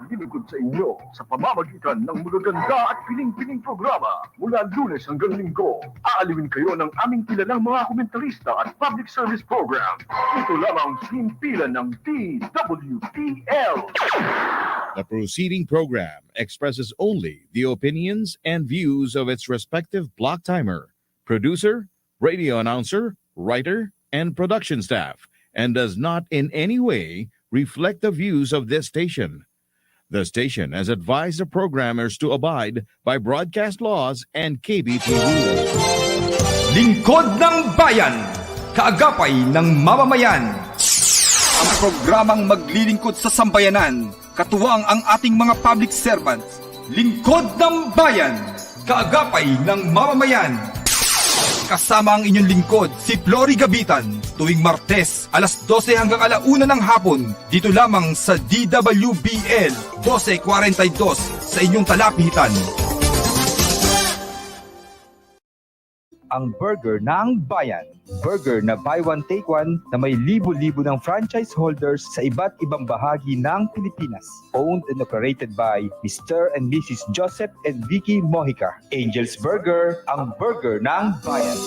maglilingkod sa inyo sa pamamagitan ng magaganda at pining-pining programa mula Lunes hanggang Linggo. Aalawin kayo ng aming kilalang mga komentarista at public service program. Ito lamang sa himpilan ng DWPL. The proceeding program expresses only the opinions and views of its respective block timer, producer, radio announcer, writer, and production staff, and does not in any way reflect the views of this station. The station has advised the programmers to abide by broadcast laws and KBP rules. Lingkod ng Bayan, kaagapay ng mamamayan. Ang programang maglilingkod sa sambayanan, katuwang ang ating mga public servants. Lingkod ng Bayan, kaagapay ng mamamayan. Kasama ang inyong lingkod, si Flory Gabitan, tuwing Martes, alas 12 hanggang alauna ng hapon, dito lamang sa DWBL 1242 sa inyong talapitan. Ang burger ng bayan. Burger na buy one take one na may libo-libo ng franchise holders sa iba't ibang bahagi ng Pilipinas. Owned and operated by Mr. and Mrs. Joseph and Vicky Mojica. Angel's Burger, ang burger ng bayan.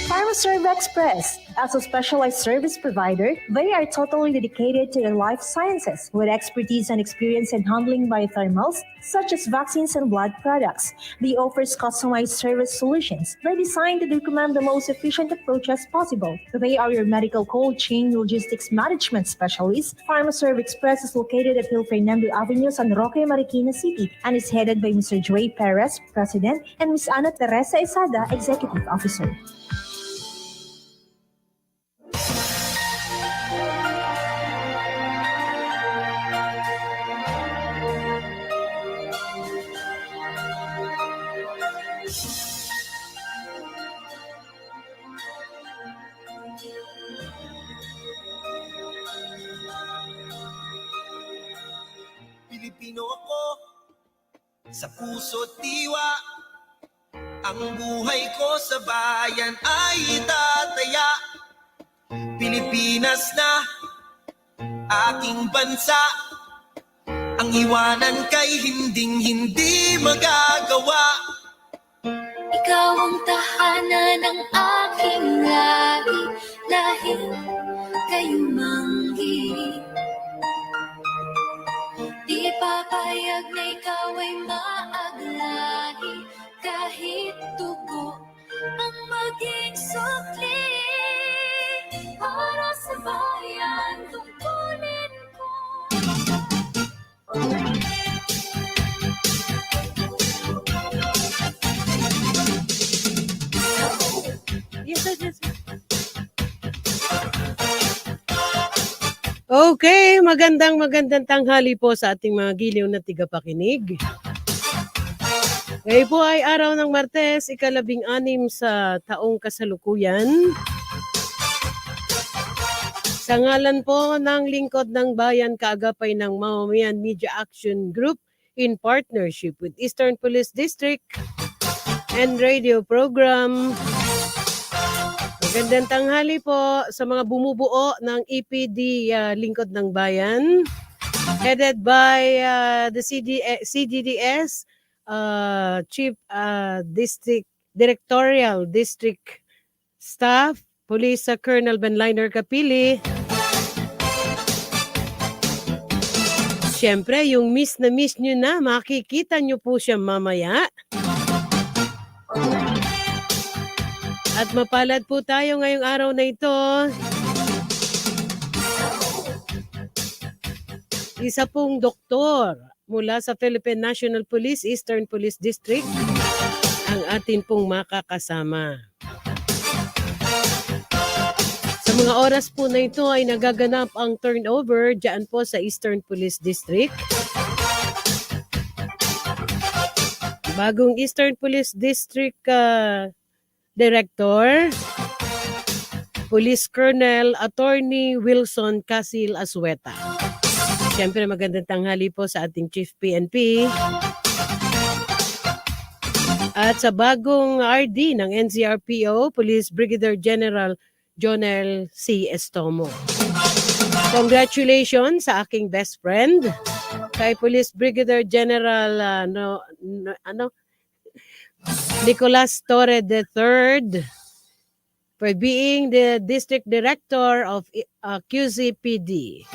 PharmaServe Express. As a specialized service provider, they are totally dedicated to the life sciences with expertise and experience in handling biothermals such as vaccines and blood products. They offer customized service solutions. They designed to recommend the most efficient approach as possible. They are your medical cold chain logistics management specialist. PharmaServe Express is located at Hill Fernando Avenue, San Roque, Marikina City, and is headed by Mr. Joey Perez, President, and Ms. Ana Teresa Isada, Executive Officer. Pilipino ako, sa puso't diwa. Ang buhay ko sa bayan ay tataya. Pilipinas na aking bansa. Ang iwanan kay hindi magagawa. Ikaw ang tahanan ng aking lahi, lahing kayo manggiling. Di papayag na ikaw ay maaglahi, kahit dugo ang maging sukli. Para sa bayan, tungkulin ko. Okay, magandang tanghali po sa ating mga giliw na tigapakinig. Ngayon po ay araw ng Martes, ika-16 sa taong kasalukuyan. Sa ngalan po ng Lingkod ng Bayan, kaagapay ng Mamamayan Media Action Group in partnership with Eastern Police District and radio program. Magandang tanghali po sa mga bumubuo ng EPD Lingkod ng Bayan, headed by the CDDS Chief District Directorial District Staff, Police Colonel Benliner Capili. Siyempre, yung miss nyo na, makikita nyo po siya mamaya. At mapalad po tayo ngayong araw na ito. Isa pong doktor mula sa Philippine National Police, Eastern Police District, ang atin pong makakasama. Sa mga oras po na ito ay nagaganap ang turnover dyan po sa Eastern Police District. Bagong Eastern Police District Director, Police Colonel Attorney Wilson Casil Asueta. Siyempre magandang tanghali po sa ating Chief PNP. At sa bagong RD ng NCRPO, Police Brigadier General Jonel C. Estomo. Congratulations sa aking best friend, kay Police Brigadier General Nicolas Torre III, for being the District Director of QCPD.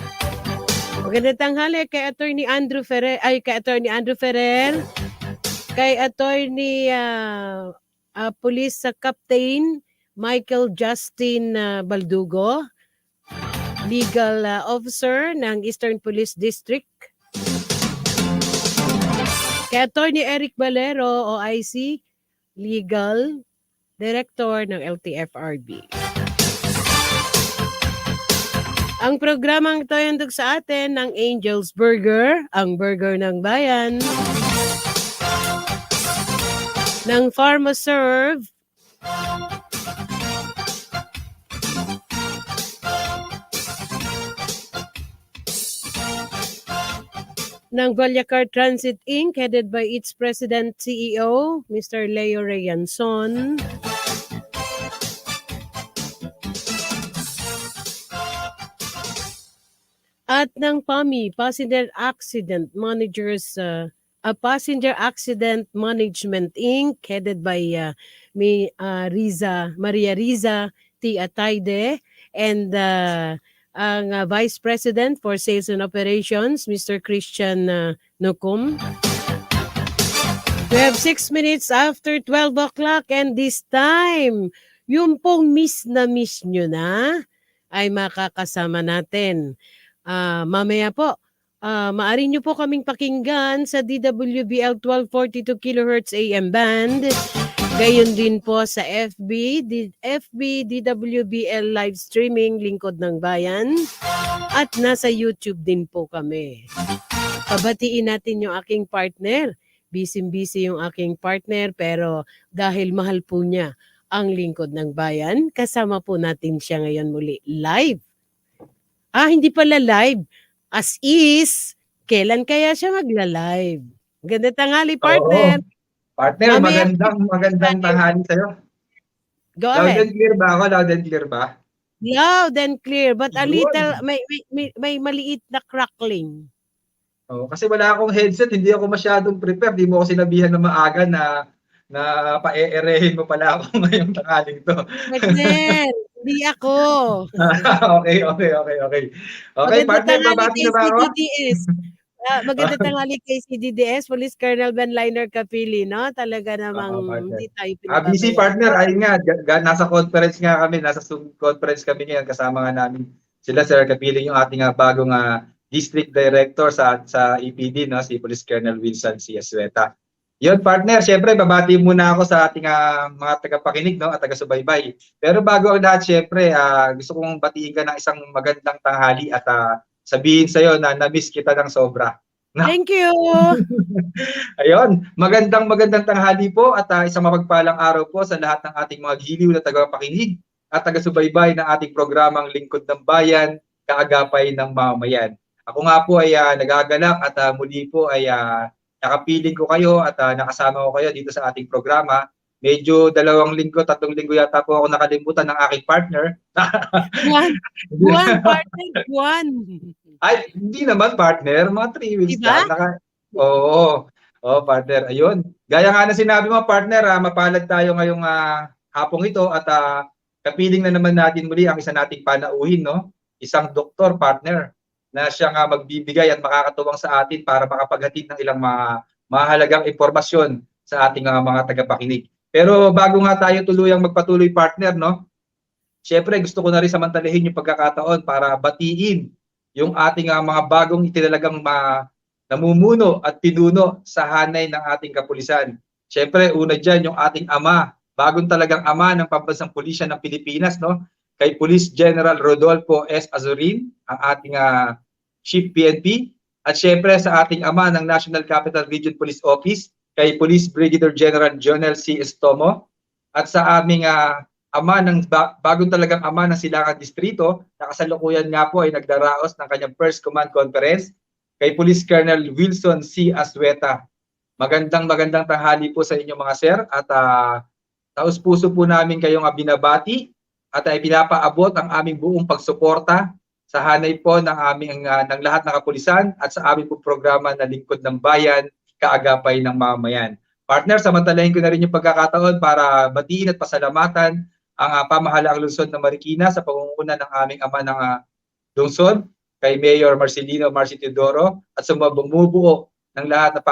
Magandang tanghali kay Attorney Andrew Ferrer, kay Attorney Police Captain Michael Justin Baldugo, Legal Officer ng Eastern Police District, kay Attorney Eric Valero, OIC, Legal Director ng LTFRB. Ang programang ito ay handog sa atin ng Angel's Burger, ang burger ng bayan, ng PharmaServe, ng Valyacar Transit Inc., headed by its President CEO, Mr. Leo Reyanson, at ng PAMI, Passenger Accident Managers, Passenger Accident Management Inc., headed by Maria Riza T. Ataide, and ang Vice President for Sales and Operations, Mr. Christian Nukum. We have 6 minutes after 12 o'clock, and this time, yung pong miss nyo na ay makakasama natin. Mamaya po, maaari nyo po kaming pakinggan sa DWBL 1242 kHz AM band. Gayon din po sa FB DWBL live streaming, Lingkod ng Bayan. At nasa YouTube din po kami. Pabatiin natin yung aking partner. Busy-busy yung aking partner, pero dahil mahal po niya ang Lingkod ng Bayan, kasama po natin siya ngayon muli live. Hindi pala live. As is, kailan kaya siya magla-live? Ganda tanghali, partner. Oo. Partner, Mamaya, magandang tanghali sa'yo. Go Loud ahead. and clear ba ako? Loud and clear ba? Loud and clear, but a Yun. little, may maliit na crackling. Oh, kasi wala akong headset, hindi ako masyadong prepared. Hindi mo ako sinabihan na maaga na pa-e-erehin mo pala ako ngayong tanghaling to. Partner, hindi ako. Okay. Okay, partner, babati na ba ako? CDDS. Maganda tanghali kay CDDS, Police Colonel Benliner Capili, no? Talaga namang partner. hindi tayo Busy partner, ayun nga, nasa conference nga kami, nasa Zoom conference kami ngayon, kasama nga namin sila, Sir Kapiling, yung ating bagong District Director sa EPD, no? Si Police Colonel Wilson C. Azueta. Yun, partner, syempre, babati muna ako sa ating mga tagapakinig, no? At taga-subaybay. Pero bago ang lahat, syempre, gusto kong batiin ka ng isang magandang tanghali at sabihin sa'yo na na-miss kita ng sobra. Thank you! Ayun, magandang tanghali po at isang mapagpalang araw po sa lahat ng ating mga giliw na tagapakinig at taga-subaybay ng ating programang Lingkod ng Bayan, Kaagapay ng Mamamayan. Ako nga po ay nagaganap at muli po ay nakapiling ko kayo at nakasama ko kayo dito sa ating programa. Medyo 2 linggo, 3 linggo yata po ako nakalimutan ng aking partner. Buwan, partner, buwan. Ay, hindi naman partner, mga 3 weeks Diba? na. Oo, partner, ayun. Gaya nga na sinabi mo, partner, mapalad tayo ngayong hapong ito at kapiling na naman natin muli ang isa nating panauhin, no? Isang doktor, partner, na siya nga magbibigay at makakatuwang sa atin para makapaghatid ng ilang mahalagang impormasyon sa ating mga tagapakinig. Pero bago nga tayo tuluyang magpatuloy, partner, no? Siyempre, gusto ko na rin samantalahin yung pagkakataon para batiin yung ating mga bagong itinalagang namumuno at pinuno sa hanay ng ating kapulisan. Siyempre, una dyan yung ating ama, bagong talagang ama ng Pambansang Pulisya ng Pilipinas, no? Kay Police General Rodolfo S. Azurin, ang ating Chief PNP, at siyempre sa ating ama ng National Capital Region Police Office, kay Police Brigadier General Jonel C. Estomo, at sa aming ama ng bagong talagang ama ng Silangan Distrito, na kasalukuyan nga po ay nagdaraos ng kanyang First Command Conference, kay Police Colonel Wilson C. Azueta. Magandang tanghali po sa inyo mga sir, at taus-puso po namin kayong binabati at ay pinapaabot ang aming buong pagsuporta sa hanay po ng aming ng lahat ng kapulisan at sa aming po programa na Lingkod ng Bayan, Kaagapay ng Mamamayan. Partner, samantalahin ko na rin yung pagkakataon para batiin at pasalamatan ang pamahalaang lungsod ng Marikina sa pangunguna ng aming ama ng lungsod, kay Mayor Marcelino Marci Teodoro, at sa mga bumubuo ng lahat na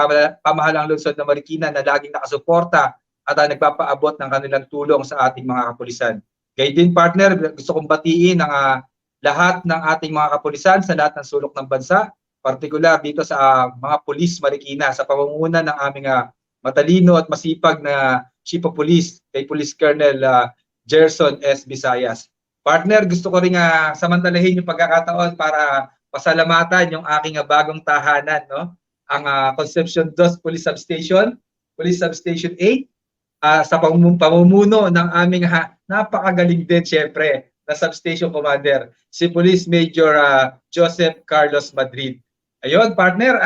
pamahalaang lungsod ng Marikina na laging nakasuporta at nagpapaabot ng kanilang tulong sa ating mga kapulisan. Gayun din, partner, gusto kong batiin ang lahat ng ating mga kapulisan sa lahat ng sulok ng bansa, partikular dito sa mga pulis Marikina sa pangunguna ng aming matalino at masipag na Chief of Police, kay Police Colonel Gerson S. Visayas. Partner, gusto ko rin samantalahin yung pagkakataon para pasalamatan yung aking bagong tahanan, no? Ang Concepcion 2 Police Substation 8, sa pamumuno ng aming napakagaling din syempre na Substation Commander, si Police Major Joseph Carlos Madrid. Ayun, partner,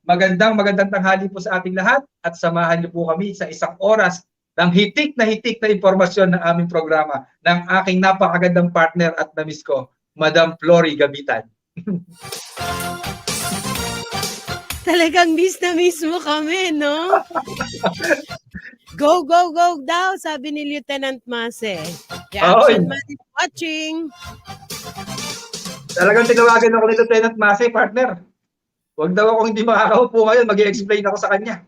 magandang tanghali po sa ating lahat at samahan niyo po kami sa isang oras ng hitik na impormasyon ng aming programa ng aking napakagandang partner at namiss ko, Madam Flory Gabitan. Talagang miss na miss mo kami, no? Go, go, go daw, sabi ni Lieutenant Mase. The action man is watching. Talagang tinawagan ako ni Lieutenant Mase, partner. Huwag daw ako hindi makakaupo ngayon, mag-i-explain ako sa kanya.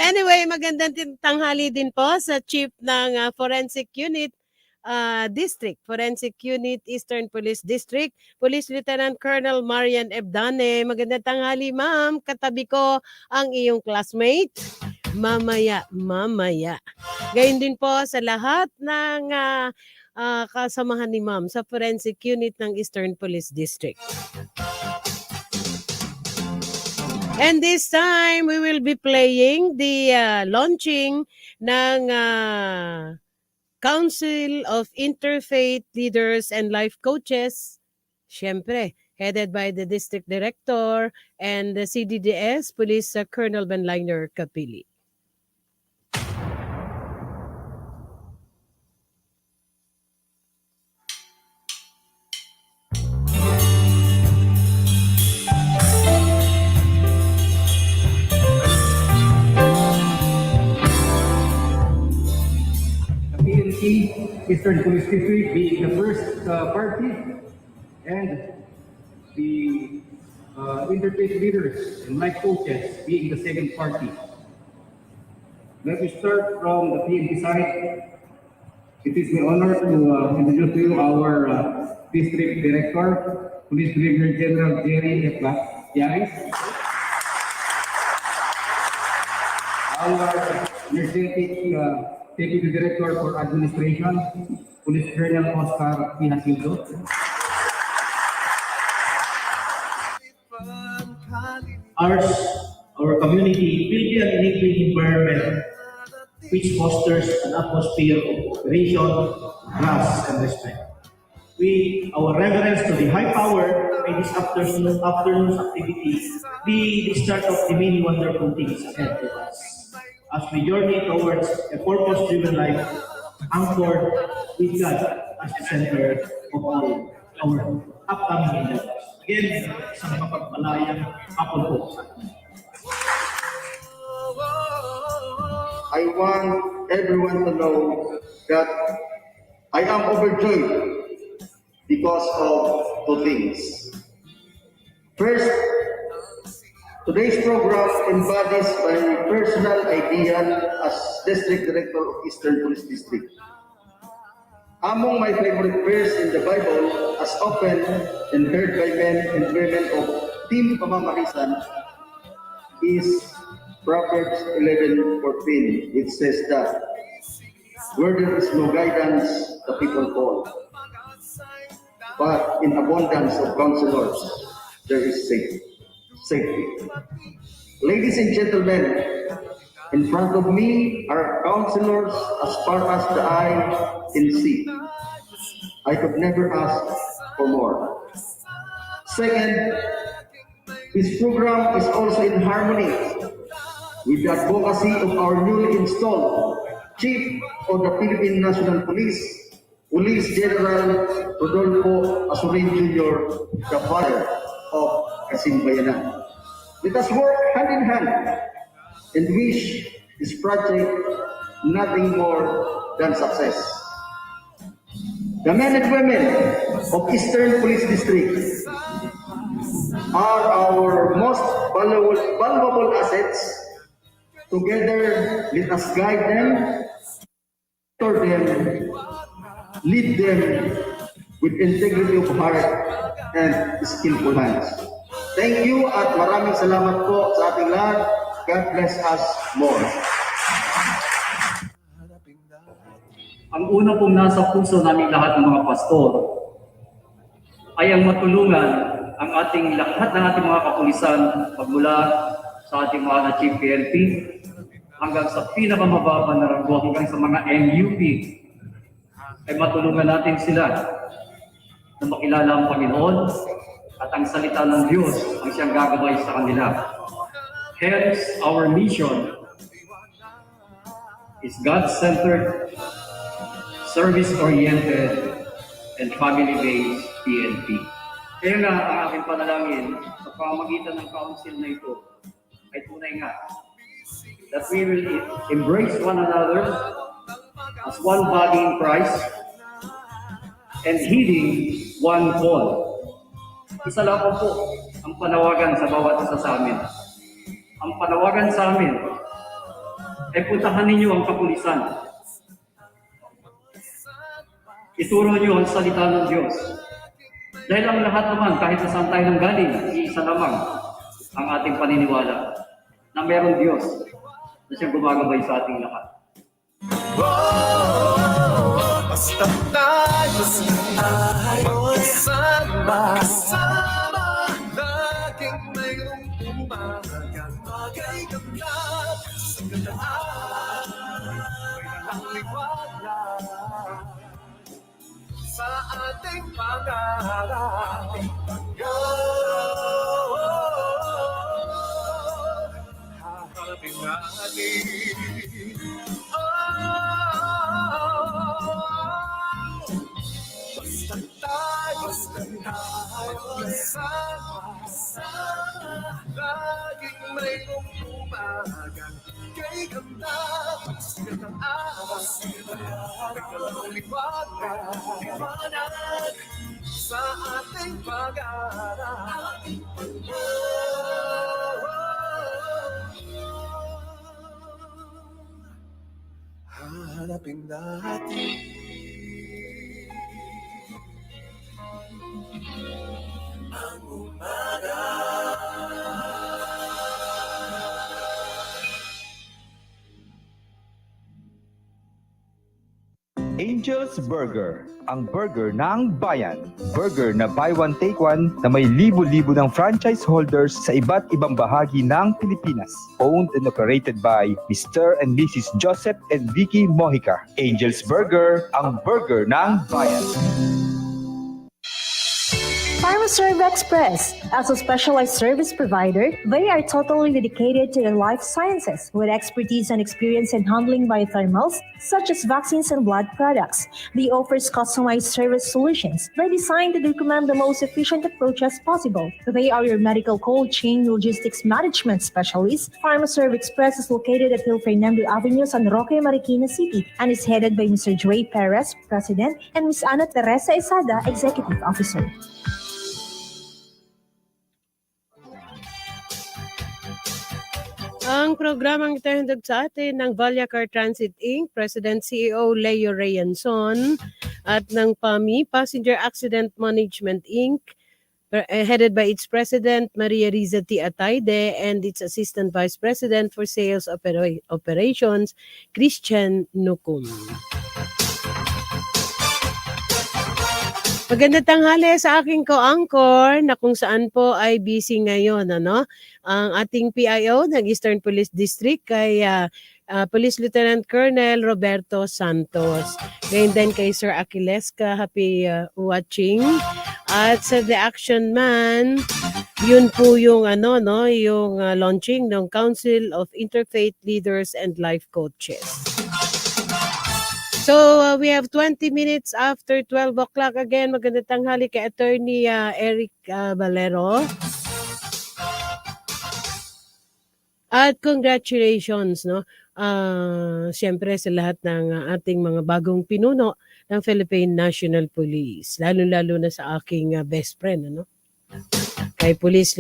Anyway, magandang tanghali din po sa Chief ng Forensic Unit District, Forensic Unit Eastern Police District, Police Lieutenant Colonel Marian Ebdane. Magandang tanghali, ma'am. Katabi ko ang iyong classmate. Mamaya. Gayun din po sa lahat ng kasamahan ni ma'am sa Forensic Unit ng Eastern Police District. And this time, we will be playing the launching ng Council of Interfaith Leaders and Life Coaches, syempre, headed by the District Director and the CDDS, Police Colonel Benliner Capili. Eastern Police District being the first party and the interfaith leaders and life coaches being the second party. Let me start from the PNP side. It is my honor to introduce to you our District Director, Police Brigadier General Jerry F. Yaris. Our energetic Deputy Director for Administration, Police Colonel Oscar Pinasildo. Our community will be an enabling environment which fosters an atmosphere of cooperation, trust, and respect. Our reverence to the high power may this afternoon's activity be the start of the many wonderful things ahead of us, as we journey towards a purpose-driven life anchored with God as the center of our upcoming endeavors. Again, isang mapagmalayang hapon po sa atin. I want everyone to know that I am overjoyed because of two things. First, today's program embodies my personal ideal as District Director of Eastern Police District. Among my favorite verse in the Bible, as often and heard by men and women of Team Pamamarisan, is Proverbs 11:14, which says that where there is no guidance, the people fall. But in abundance of counselors, there is safety. Ladies and gentlemen, in front of me are counselors as far as the eye can see. I could never ask for more. Second, this program is also in harmony with the advocacy of our newly installed Chief of the Philippine National Police, Police General Rodolfo Asurin Jr., the father of Kasimbayanan. Let us work hand in hand and wish this project nothing more than success. The men and women of Eastern Police District are our most valuable assets. Together, let us guide them, mentor them, lead them with integrity of heart and skillful hands. Thank you at maraming salamat po sa ating lahat. God bless us more. Ang una pong nasa puso namin lahat ng mga pastor ay ang matulungan ang ating lahat ng ating mga kapulisan pagmula sa ating mga na-chief PNP hanggang sa pinakamababa na ranggo hanggang sa mga MUP ay matulungan natin sila na makilala ang Panginoon at ang salita ng Diyos ang siyang gagawin sa kanila. Hence, our mission is God-centered, service-oriented, and family-based PNP. Kaya nga, ang aking panalangin sa pamamagitan ng council na ito ay tunay nga that we will embrace one another as one body in Christ and heeding one call. Isa lang po ang panawagan sa bawat isa sa amin. Ang panawagan sa amin ay puntahan ninyo ang kapulisan. Ituro nyo ang salita ng Diyos. Dahil ang lahat naman, kahit saan tayo nang galing, iisa lamang ang ating paniniwala na mayroong Diyos na siyang gumagabay sa ating lahat. Basta tayo magkasama, laging mayroong umagang bagay ganda sa gandaan, may nalang liwanag sa ating pangarap. Haharapin natin basta tayo kasama, laging mayroong umagang kay ganda sigat ng araw, nagkalang liwanag sa ating pag-aaral. Hanapin natin ang umaga. Angel's Burger, ang burger ng bayan. Burger na buy one take one na may libo-libo ng franchise holders sa iba't ibang bahagi ng Pilipinas. Owned and operated by Mr. and Mrs. Joseph and Vicky Mojica. Angel's Burger, ang burger ng bayan. PharmaServe Express. As a specialized service provider, they are totally dedicated to the life sciences with expertise and experience in handling biothermals such as vaccines and blood products. They offers customized service solutions. They designed to recommend the most efficient approach as possible. They are your medical cold chain logistics management specialist. PharmaServe Express is located at Hill Fernando Avenue, San Roque, Marikina City, and is headed by Mr. Joey Perez, President, and Ms. Ana Teresa Esada, Executive Officer. Ang programang itahandog sa atin ng Valyacar Transit Inc., President CEO Leo Reyanson, at ng PAMI, Passenger Accident Management Inc., headed by its President Maria Riza T. Atayde and its Assistant Vice President for Sales Operations, Christian Nukum. Magandang tanghali sa aking co-anchor na kung saan po ay busy ngayon. Ang ating PIO ng Eastern Police District kay Police Lieutenant Colonel Roberto Santos. Ngayon din kay Sir Aquilesca, happy watching. At sa The Action Man, yun po yung yung launching ng Council of Interfaith Leaders and Life Coaches. So we have 20 minutes after 12 o'clock again. Magandang tanghali kay Attorney Eric Valero. At congratulations, no? Siyempre sa lahat ng ating mga bagong pinuno ng Philippine National Police. Lalo-lalo na sa aking best friend, ano? Kay Police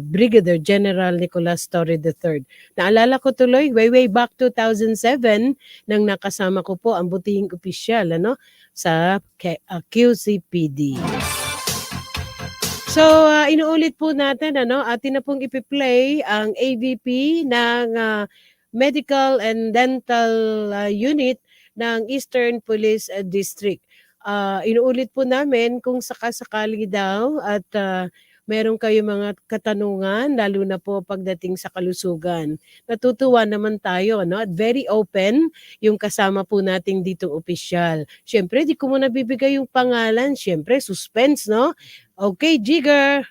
Brigadier General Nicolas Torre III. Naalala ko tuloy, way back 2007, nang nakasama ko po ang butihing opisyal sa QCPD. So, inuulit po natin, atin na pong ipi-play ang AVP ng Medical and Dental Unit ng Eastern Police District. Inuulit po namin kung sakasakali daw at meron kayo mga katanungan, lalo na po pagdating sa kalusugan. Natutuwa naman tayo, at very open yung kasama po nating ditong opisyal. Siyempre, di ko muna bibigay yung pangalan. Siyempre, suspense, no? Okay, Jigger.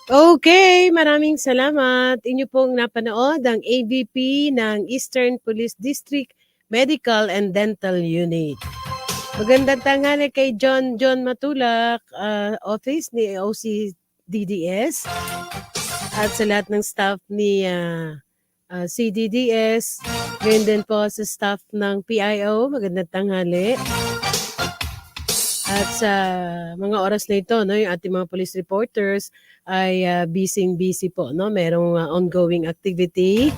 Okay, maraming salamat. Inyo pong napanood ang AVP ng Eastern Police District Medical and Dental Unit. Magandang tanghali kay John Matulak, office ni OCDDS at sa lahat ng staff ni CDDS. Ganyan din po sa staff ng PIO. Magandang tanghali. At sa mga oras na ito, no, yung ating mga police reporters ay busy po, no? Merong ongoing activity.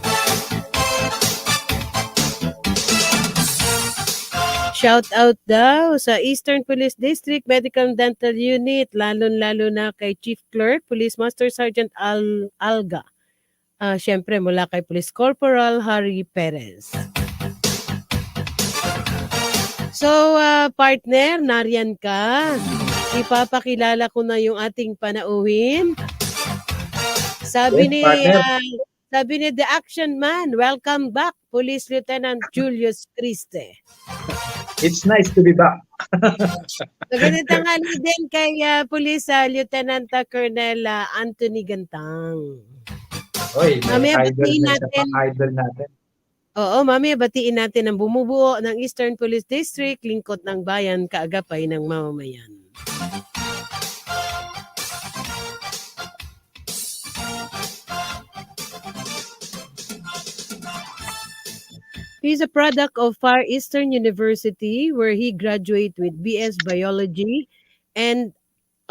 Shout out daw sa Eastern Police District Medical and Dental Unit, lalo na kay Chief Clerk, Police Master Sergeant Alga. Siyempre mula kay Police Corporal Harry Perez. So, partner, nariyan ka. Ipapakilala ko na yung ating panauhin. Sabi ni The Action Man, welcome back, Police Lieutenant Julius Criste. It's nice to be back. Magandang tanghali din kay Police Lieutenant Colonel Anthony Gantang. Oy, Mamaya batiin idol natin. Oo, mamaya batiin natin ang bumubuo ng Eastern Police District, lingkod ng bayan, kaagapay ng mamamayan. He's a product of Far Eastern University, where he graduated with BS Biology, and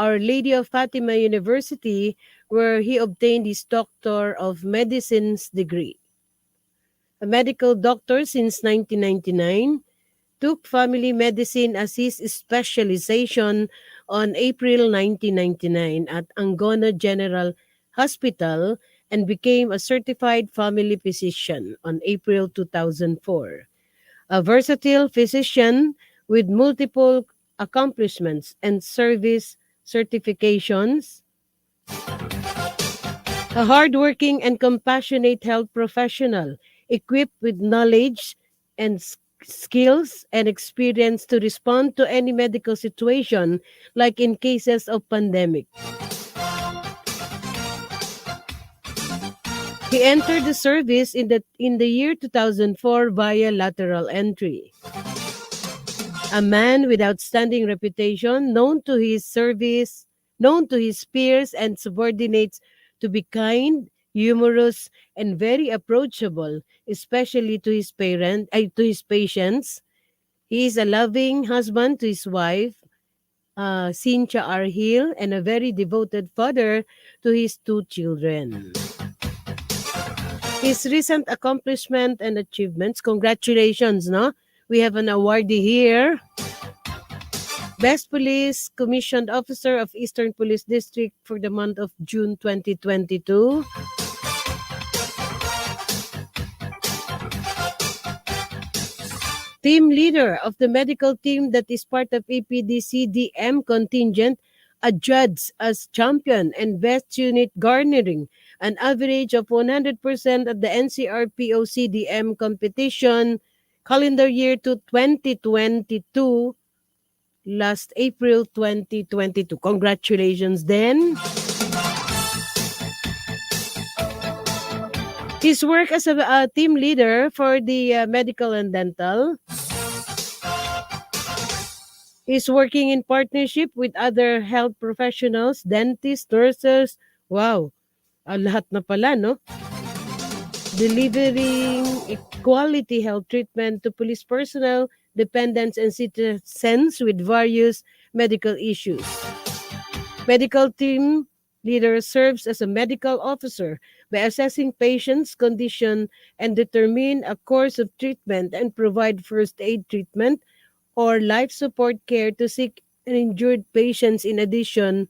Our Lady of Fatima University, where he obtained his Doctor of Medicine's degree. A medical doctor since 1999, took family medicine as his specialization on April 1999 at Angona General Hospital and became a certified family physician on April 2004. A versatile physician with multiple accomplishments and service certifications, a hardworking and compassionate health professional equipped with knowledge and skills and experience to respond to any medical situation, like in cases of pandemic. He entered the service in the year 2004 via lateral entry. A man with outstanding reputation, known to his peers and subordinates to be kind, humorous, and very approachable, especially to his patients. He is a loving husband to his wife, Cynthia R. Hill, and a very devoted father to his 2 children. His recent accomplishment and achievements, congratulations, no? We have an awardee here. Best Police Commissioned Officer of Eastern Police District for the month of June 2022. Team leader of the medical team that is part of APD-CDM contingent, adjudged as champion and best unit, garnering an average of 100% at the NCR-PO-CDM competition calendar year to 2022, last April 2022. Congratulations then. His work as a team leader for the medical and dental. He's working in partnership with other health professionals, dentists, nurses. Wow, lahat na pala, no? Delivering quality health treatment to police personnel, dependents, and citizens with various medical issues. Medical team leader serves as a medical officer by assessing patients' condition and determine a course of treatment and provide first aid treatment or life support care to sick and injured patients. In addition,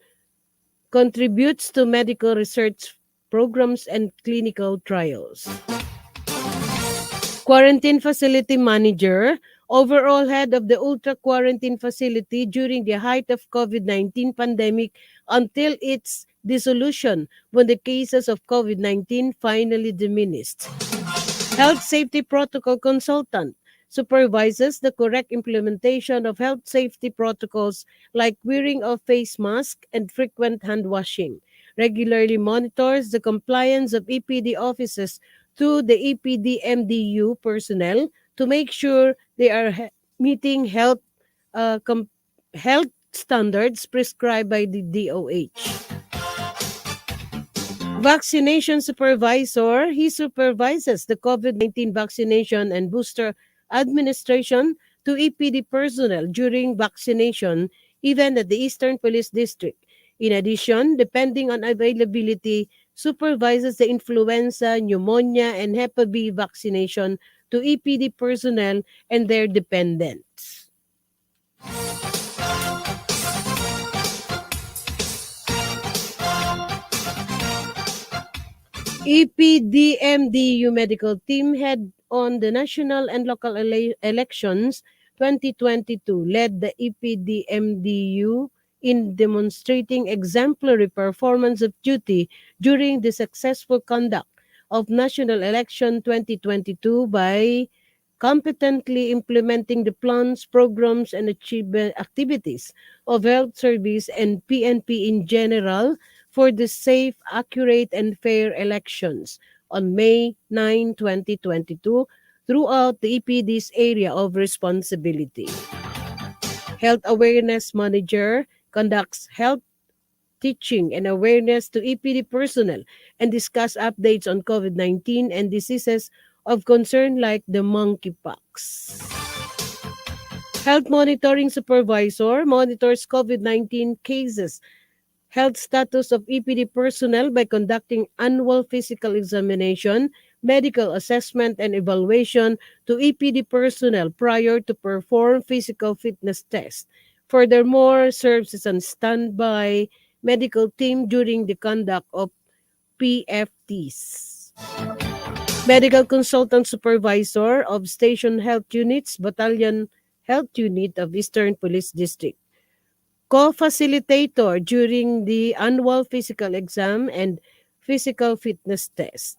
contributes to medical research programs and clinical trials. Quarantine facility manager, overall head of the Ultra Quarantine Facility during the height of COVID-19 pandemic until its dissolution when the cases of COVID-19 finally diminished. Health safety protocol consultant, supervises the correct implementation of health safety protocols like wearing of face mask and frequent hand washing. regularly monitors the compliance of EPD offices to the EPD MDU personnel to make sure they are meeting health health standards prescribed by the DOH. Vaccination supervisor, he supervises the COVID-19 vaccination and booster administration to EPD personnel during vaccination, even at the Eastern Police District. In addition, depending on availability, supervises the influenza, pneumonia, and Hep B vaccination to EPD personnel and their dependents. EPD-MDU medical team head on the national and local elections 2022 led the EPD-MDU in demonstrating exemplary performance of duty during the successful conduct of national election 2022 by competently implementing the plans, programs, and achievement activities of health service and PNP in general for the safe, accurate, and fair elections on May 9, 2022 throughout the EPD's area of responsibility. Health Awareness Manager conducts health teaching and awareness to EPD personnel and discuss updates on COVID-19 and diseases of concern like the monkeypox. Health Monitoring Supervisor monitors COVID-19 cases, health status of EPD personnel by conducting annual physical examination, medical assessment, and evaluation to EPD personnel prior to perform physical fitness tests. Furthermore, serves as a standby medical team during the conduct of PFTs. Medical Consultant Supervisor of Station Health Units, Battalion Health Unit of Eastern Police District. Co-facilitator during the annual physical exam and physical fitness test.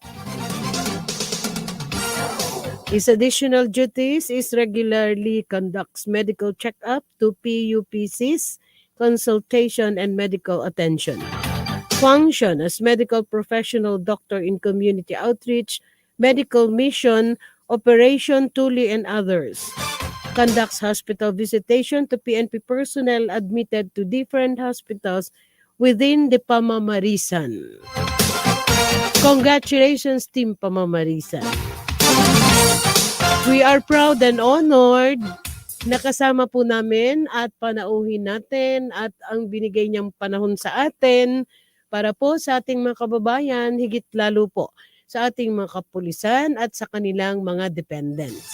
His additional duties is regularly conducts medical check-up to PUPCs, consultation, and medical attention. Function as medical professional doctor in community outreach, medical mission, operation, tuli, and others. Conducts hospital visitation to PNP personnel admitted to different hospitals within the Pamamarisan. Congratulations, Team Pamamarisan. We are proud and honored na kasama po namin at panauhin natin at ang binigay niyang panahon sa atin para po sa ating mga kababayan, higit lalo po sa ating mga kapulisan at sa kanilang mga dependents.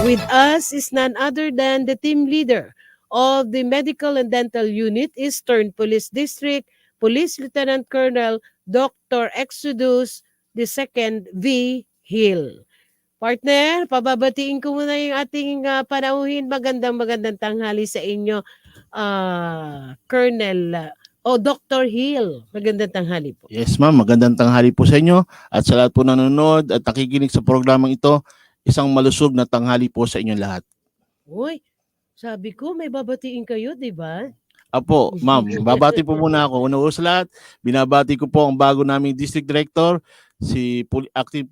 With us is none other than the team leader of the Medical and Dental Unit, Eastern Police District, Police Lieutenant Colonel Dr. Exodus II V. Hill. Partner, pababatiin ko muna yung ating panauhin. Magandang tanghali sa inyo, Colonel Dr. Hill. Magandang tanghali po. Yes ma'am, magandang tanghali po sa inyo at sa lahat po nanonood at nakikinig sa programang ito. Isang malusog na tanghali po sa inyong lahat. Uy, sabi ko may babatiin kayo, di ba? Apo, ma'am, babati po muna ako. Una sa lahat, binabati ko po ang bago naming District Director, si Acting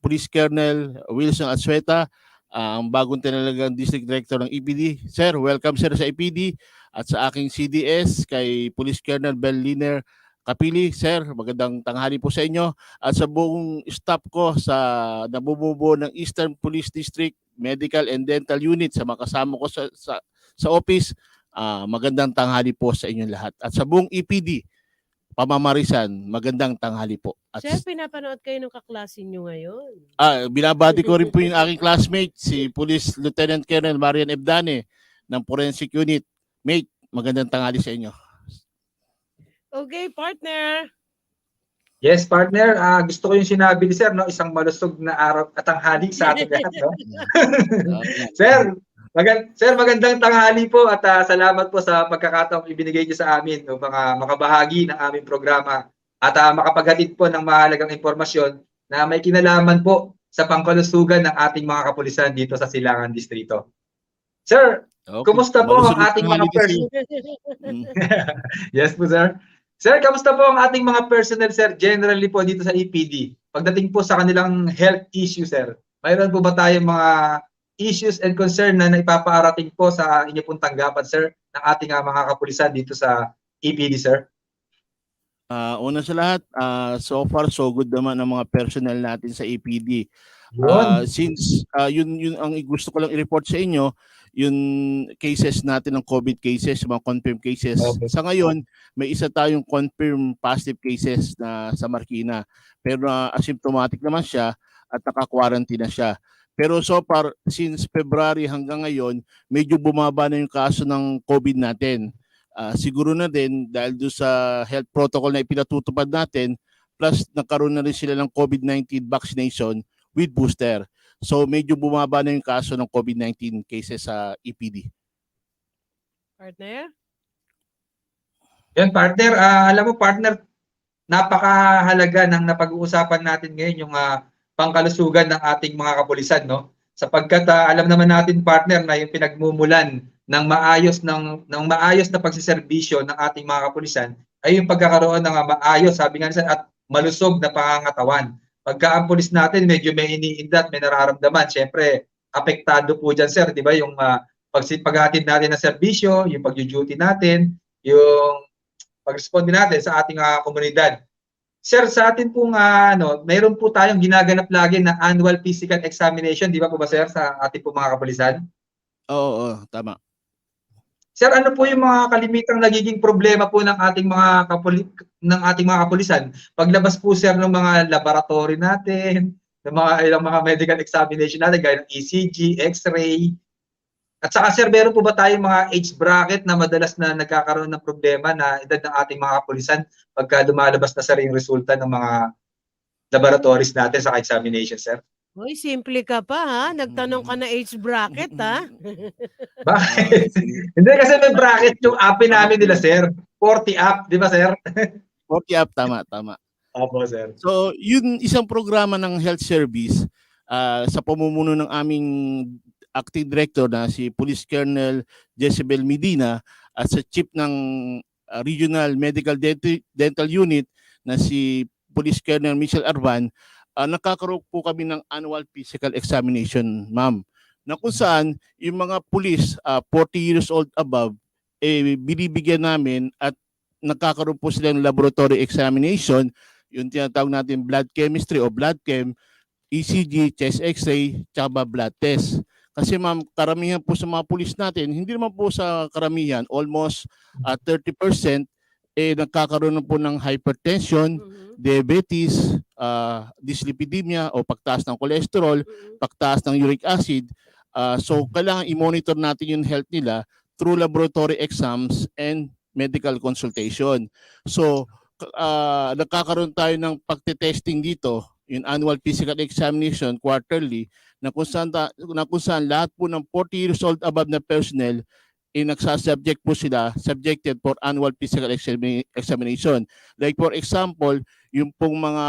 Police Colonel Wilson Asueta, ang bagong tinalagang District Director ng EPD. Sir, welcome sir sa EPD at sa aking CDS kay Police Colonel Bel Liner Kapili. Sir, magandang tanghali po sa inyo at sa buong staff ko sa nabubuo ng Eastern Police District Medical and Dental Unit sa mga kasama ko sa office. Magandang tanghali po sa inyong lahat. At sa buong EPD, Pamamarisan, magandang tanghali po. At Sir, pinapanood kayo ng kaklase nyo ngayon. Binabati ko rin po yung aking classmate, si Police Lieutenant Colonel Marian Ebdane ng Forensic Unit. Mate, magandang tanghali sa inyo. Okay, partner. Yes, partner. Gusto ko yung sinabi ni Sir, no? Isang malusog na araw at tanghali sa ating lahat. No? Sir, magandang tanghali po at salamat po sa pagkakataong ibinigay niyo sa amin no, mga makabahagi ng aming programa at makapaghatid po ng mahalagang impormasyon na may kinalaman po sa pangkalusugan ng ating mga kapulisan dito sa Silangan Distrito. Sir, okay. Kumusta po ang ating mga personnel? Yes po, sir. Sir, kamusta po ang ating mga personnel, sir, generally po dito sa EPD? Pagdating po sa kanilang health issue, sir, mayroon po ba tayong mga issues and concern na ipapaarating po sa inyo pong tanggapan, sir, ng ating mga kapulisan dito sa EPD, sir? Una sa lahat, so far so good naman ang mga personnel natin sa APD. Yun. Since yun ang gusto ko lang i-report sa inyo, yung cases natin ng COVID cases, mga confirmed cases. Okay. Sa ngayon, may isa tayong confirmed positive cases na sa Marikina. Pero asymptomatic naman siya at naka-quarantine na siya. Pero so far, since February hanggang ngayon, medyo bumaba na yung kaso ng COVID natin. Siguro na din dahil doon sa health protocol na ipinatutupad natin, plus nagkaroon na rin sila ng COVID-19 vaccination with booster. So medyo bumaba na yung kaso ng COVID-19 cases sa EPD. Partner? Yan, partner. Alam mo, partner, napakahalaga ng napag-uusapan natin ngayon yung pangkalusugan ng ating mga kapulisan, no? Sapagkat alam naman natin, partner, na yung pinagmumulan ng maayos na pagsiservisyo ng ating mga kapulisan ay yung pagkakaroon ng maayos, sabi nga nila, at malusog na pangangatawan. Pagka ang pulis natin medyo may iniindat, may nararamdaman, syempre apektado po dyan, sir, di ba? Yung paghatid natin ng serbisyo, yung pag-duty natin, yung pag-responde natin sa ating komunidad. Sir, sa atin pong mayroon po tayong ginaganap lagi na annual physical examination, di ba po ba, sir, sa ating pong mga kapulisan? Oo, tama. Sir, ano po yung mga kalimitang nagiging problema po ng ating mga kapulisan? Paglabas po, sir, ng mga laboratory natin, ng ilang mga medical examination natin, gaya ng ECG, X-ray. At saka, sir, meron po ba tayong mga age bracket na madalas na nagkakaroon ng problema na edad ng ating mga kapulisan pagka lumalabas na, sir, yung resulta ng mga laboratories natin sa examination, sir? Hoy, simple ka pa ha. Nagtanong ka na age bracket ha. Bakit? Hindi, kasi may bracket yung app namin nila, sir. 40 up, di ba, sir? 40 up, tama. Opo, sir. So, yun isang programa ng health service sa pamumuno ng aming acting director na si Police Colonel Jezebel Medina at sa chief ng Regional Medical Dental Unit na si Police Colonel Michel Arvan. Nakakaroon po kami ng annual physical examination, ma'am, na kung saan yung mga police 40 years old above, binibigyan namin at nakakaroon po sila ng laboratory examination, yung tinatawag natin blood chemistry o blood chem, ECG, chest x-ray, tsaka blood test. Kasi ma'am, karamihan po sa mga police natin, hindi naman po sa karamihan, almost 30%, nagkakaroon na po ng hypertension, diabetes, dyslipidemia o pagtaas ng cholesterol, pagtaas ng uric acid. So kailangan i-monitor natin yung health nila through laboratory exams and medical consultation. So nagkakaroon tayo ng pagte-testing dito, yung annual physical examination quarterly, na kung saan lahat po ng 40 years old above na personnel nagsasubject po sila, subjected for annual physical examination. Like for example, yung pong mga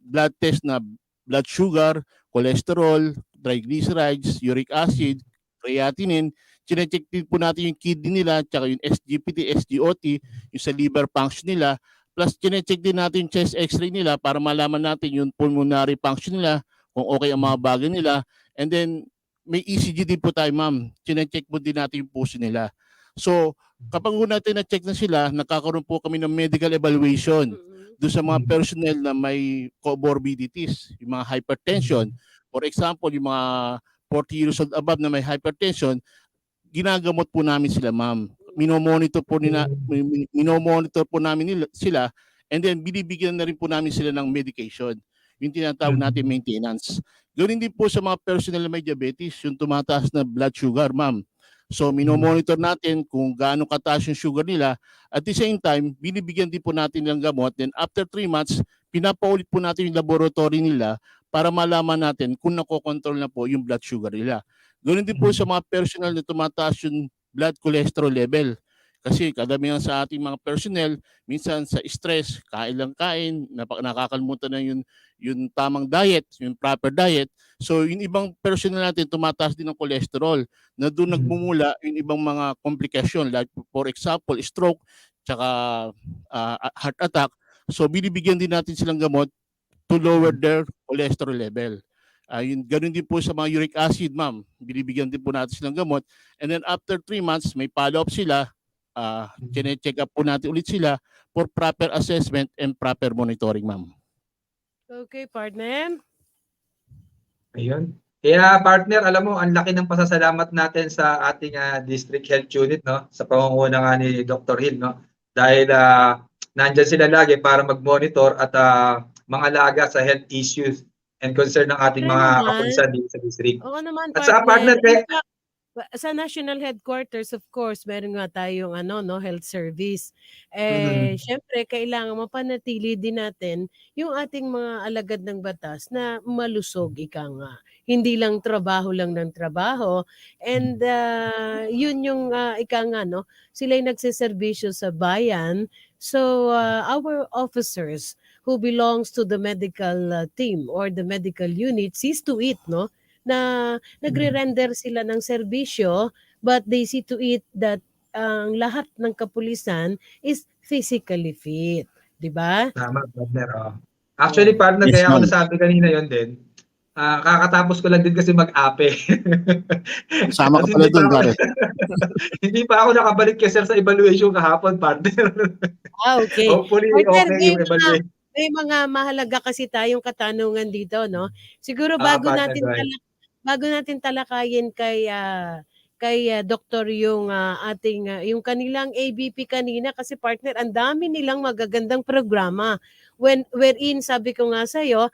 blood test na blood sugar, cholesterol, triglycerides, uric acid, creatinine, chinecheck din po natin yung kidney nila, tsaka yung SGPT, SGOT, yung sa liver function nila, plus chinecheck din natin yung chest x-ray nila para malaman natin yung pulmonary function nila, kung okay ang mga bagay nila, and then may ECG din po tayo, ma'am. Chinecheck po din natin yung puso nila. So, kapag natin na-check na sila, nakakaroon po kami ng medical evaluation doon sa mga personnel na may comorbidities, yung mga hypertension. For example, yung mga 40 years old above na may hypertension, ginagamot po namin sila, ma'am. Minomonitor po namin sila, and then binibigyan na rin po namin sila ng medication. Yung tinatawag natin maintenance. Ganoon din po sa mga personnel na may diabetes, yung tumataas na blood sugar, ma'am. So, minomonitor natin kung gaano kataas yung sugar nila. At the same time, binibigyan din po natin ng gamot. Then after 3 months, pinapaulit po natin yung laboratory nila para malaman natin kung nakokontrol na po yung blood sugar nila. Ganoon din po sa mga personnel na tumataas yung blood cholesterol level. Kasi kadamihan sa ating mga personnel, minsan sa stress, kain lang kain, nakakalimutan na yung tamang diet, yung proper diet. So yung ibang personnel natin tumataas din ng cholesterol na doon nagmumula yung ibang mga komplikasyon, like for example, stroke, tsaka heart attack. So binibigyan din natin silang gamot to lower their cholesterol level. Ganun din po sa mga uric acid, ma'am. Binibigyan din po natin silang gamot. And then after 3 months, may follow-up sila. Check up po natin ulit sila for proper assessment and proper monitoring, ma'am. Okay, partner. Ayun. Kaya partner, alam mo, ang laki ng pasasalamat natin sa ating District Health Unit, no? Sa pangunguna nga ni Dr. Hill, no? Dahil nandyan sila lagi para mag-monitor at mga alaga sa health issues and concern ng ating mga kapulisan dito sa district. Oo naman, At sa partner, In fact, sa national headquarters, of course, meron nga tayong health service. Syempre, kailangan mapanatili din natin yung ating mga alagad ng batas na malusog, ika nga. Hindi lang trabaho lang ng trabaho. And yun yung ika nga, no? Sila'y nagsiservisyo sa bayan. So, our officers who belongs to the medical team or the medical unit sees to it, no? Na nagre-render sila ng serbisyo, but they see to it that ang lahat ng kapulisan is physically fit. Di ba? Tama, partner. Actually, partner, Yes, kaya ako ma'am. nasabi kanina yon din. Kakatapos ko lang din kasi mag-ape. Sama ka Kasi pala doon, pare. hindi pa ako nakabalik kay sir sa evaluation kahapon, partner. Okay. Hopefully, Partner, okay yung evaluation. may mga mahalaga kasi tayong katanungan dito, no? Siguro Partner, bago natin talakayin kay Doktor yung yung kanilang ABP kanina, kasi partner, ang dami nilang magagandang programa wherein sabi ko nga sa iyo,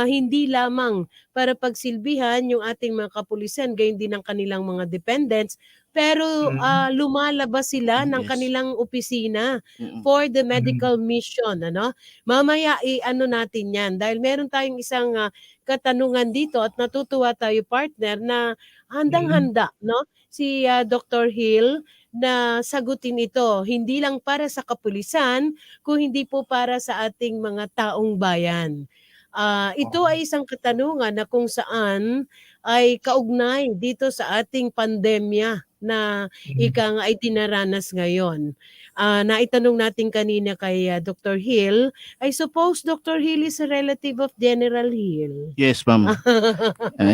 hindi lamang para pagsilbihan yung ating mga kapulisan, gayon din ang kanilang mga dependents, pero lumalabas sila ng Yes. kanilang opisina Mm-mm. for the medical mission, ano? Mamaya natin 'yan dahil meron tayong isang katanungan dito at natutuwa tayo, partner, na handang-handa, no? Si Dr. Hill na sagutin ito, hindi lang para sa kapulisan, kung hindi po para sa ating mga taong bayan. Ito ay isang katanungan na kung saan ay kaugnay dito sa ating pandemya na ika nga ay dinaranas ngayon. Naitanong natin kanina kay Dr. Hill. I suppose Dr. Hill is a relative of General Hill. Yes, ma'am.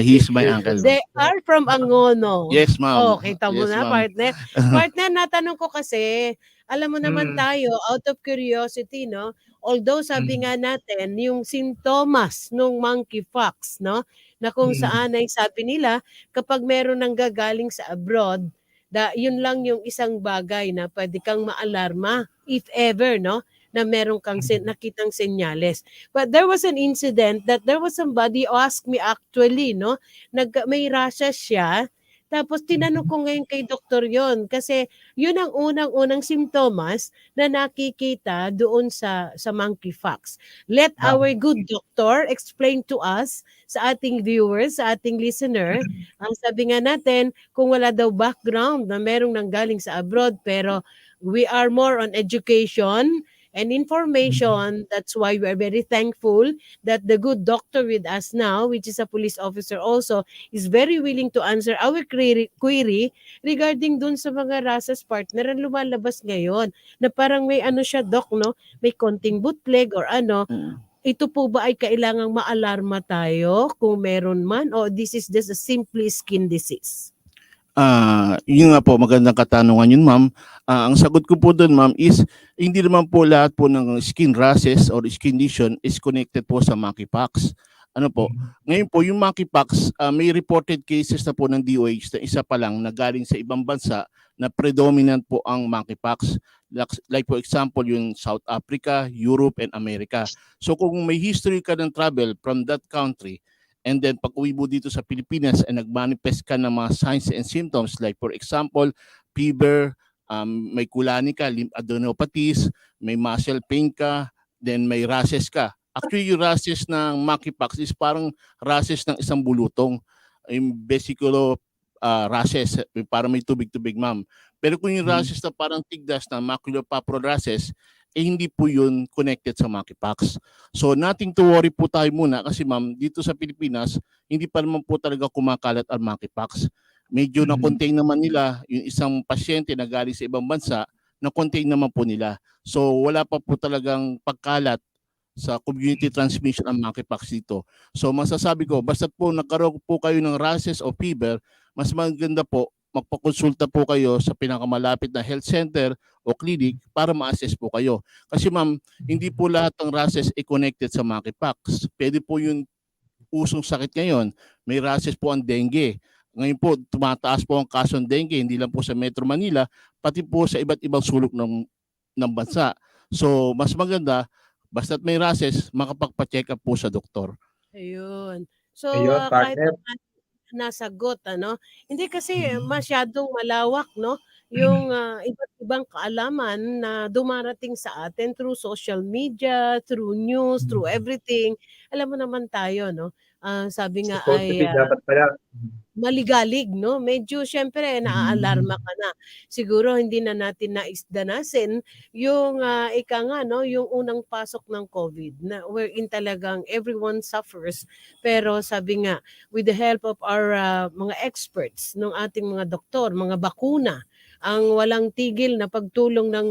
He's my uncle. They are from Angono. Yes, ma'am. Oh, kita mo Yes, na, ma'am. partner. Partner, natanong ko kasi, alam mo naman tayo, out of curiosity, no? Although sabi nga natin, yung sintomas ng monkeypox, no? Na kung saan ay sabi nila, kapag meron nang gagaling sa abroad, yun lang yung isang bagay na pwede kang maalarma, if ever, no? Na meron kang nakitang senyales. But there was an incident that there was somebody asked me actually, no? May rashes siya. Tapos tinanong ko ngayon kay doktor yon kasi yun ang unang-unang simptomas na nakikita doon sa monkeypox. Let our good doctor explain to us, sa ating viewers, sa ating listener. Ang sabi nga natin, kung wala daw background na merong nanggaling sa abroad, pero we are more on education and information. That's why we are very thankful that the good doctor with us now, which is a police officer also, is very willing to answer our query regarding dun sa mga rasas, partner, ang lumalabas ngayon. Na parang may siya, doc, no? May konting bootleg or ano. Ito po ba ay kailangang maalarma tayo kung meron man, o this is just a simply skin disease? Yun nga po, magandang katanungan yun, ma'am. Ang sagot ko po doon, ma'am, is hindi naman po lahat po ng skin rashes or skin lesion is connected po sa monkeypox. Ano po? Ngayon po, yung monkeypox, may reported cases na po ng DOH na isa pa lang na galing sa ibang bansa na predominant po ang monkeypox. Like for example, yung South Africa, Europe, and America. So kung may history ka ng travel from that country, and then pag uwi mo dito sa Pilipinas ay nagmanifest ka ng mga signs and symptoms, like for example, fever, may kulani ka, lymphadenopathies, may muscle pain ka, then may rashes ka. Actually, yung rashes ng monkeypox is parang rashes ng isang bulutong. Yung vesicular rashes, parang may tubig-tubig, ma'am. Pero kung yung rashes na parang tigdas na maculopapular rashes, hindi po yun connected sa monkeypox. So nothing to worry po tayo muna kasi, ma'am, dito sa Pilipinas, hindi pa naman po talaga kumakalat ang monkeypox. Medyo na-contain naman nila yung isang pasyente na galing sa ibang bansa na-contain naman po nila. So wala pa po talagang pagkalat sa community transmission ang monkeypox dito. So masasabi ko, basta po nagkaroon po kayo ng rashes o fever, mas maganda po magpakonsulta po kayo sa pinakamalapit na health center o clinic para ma-assess po kayo. Kasi ma'am, hindi po lahat ng rashes ay connected sa monkeypox. Pwede po yung usong sakit ngayon, may rashes po ang dengue. Ngayon po, tumataas po ang kaso ng dengue, hindi lang po sa Metro Manila, pati po sa iba't ibang sulok ng bansa. So, mas maganda, basta't may rashes, makapagpa-check up po sa doktor. Ayun. So, Ayun, kahit partner. nasagot, ano? Hindi kasi masyadong malawak, no? Yung iba't ibang kaalaman na dumarating sa atin through social media, through news, through everything. Alam mo naman tayo, no? Sabi nga Supposed to ay be dapat pala. maligalig, no? Medyo syempre naaalarma ka na. Siguro hindi na natin naisdanasin yung ika nga, no, yung unang pasok ng COVID na wherein talagang everyone suffers. Pero sabi nga, with the help of our mga experts, ng ating mga doktor, mga bakuna, ang walang tigil na pagtulong ng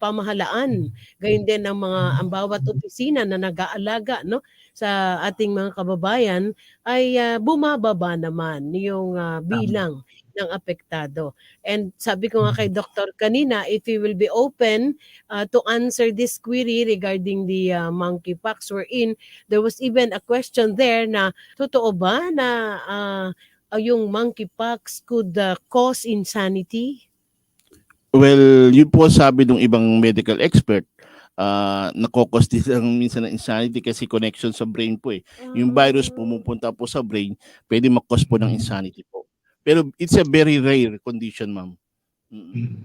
pamahalaan, gayon din ang ang bawat opisina na nag-aalaga, no, sa ating mga kababayan ay bumababa naman yung bilang ng apektado. And sabi ko nga kay Doktor kanina, if he will be open to answer this query regarding the monkeypox wherein there was even a question there na totoo ba na yung monkeypox could cause insanity? Well, yun po sabi ng ibang medical expert, nakokos din lang minsan ng insanity kasi connection sa brain po eh. Yung virus pumupunta po sa brain, pwede mag-cause po ng insanity po. Pero it's a very rare condition, ma'am.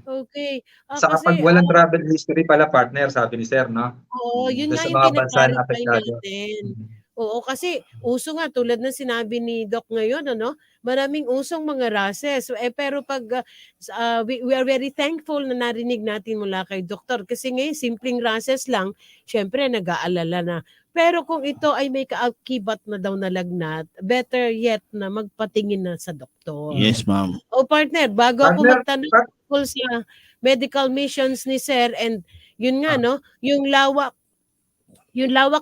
Okay. Sa kapag walang travel history pala, partner, sabi ni Sir, no? Oo, yun Doon nga sa yung mga bansa na kinaklarify apektado. natin. Oo, kasi uso nga tulad ng sinabi ni Doc ngayon, ano, maraming usong mga rashes. Pero pag we are very thankful na narinig natin mula kay doktor kasi ngayon simpleng rashes lang, syempre nag-aalala na. Pero kung ito ay may kaakibat na daw na lagnat, better yet na magpatingin na sa doktor. Yes, ma'am. O partner, bago ako Partner, magtanong tungkol sa medical missions ni Sir and yun nga, no, yung lawak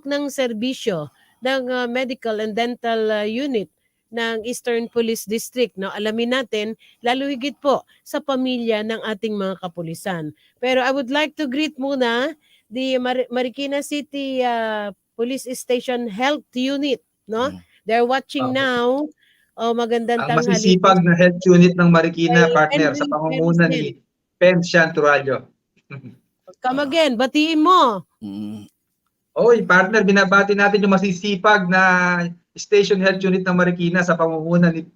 ng serbisyo ng medical and dental unit ng Eastern Police District, no, alamin natin lalo higit po sa pamilya ng ating mga kapulisan. Pero I would like to greet muna the Marikina City Police Station Health Unit, no? They're watching now. Oh, magandang Ang tanghali. masisipag na health unit ng Marikina, Ay, partner, sa Henry pangunguna Perez ni Pen Turalio. Come again, batiin mo. Oy, partner, binabati natin yung masisipag na Station Health Unit ng Marikina sa pangunguna ni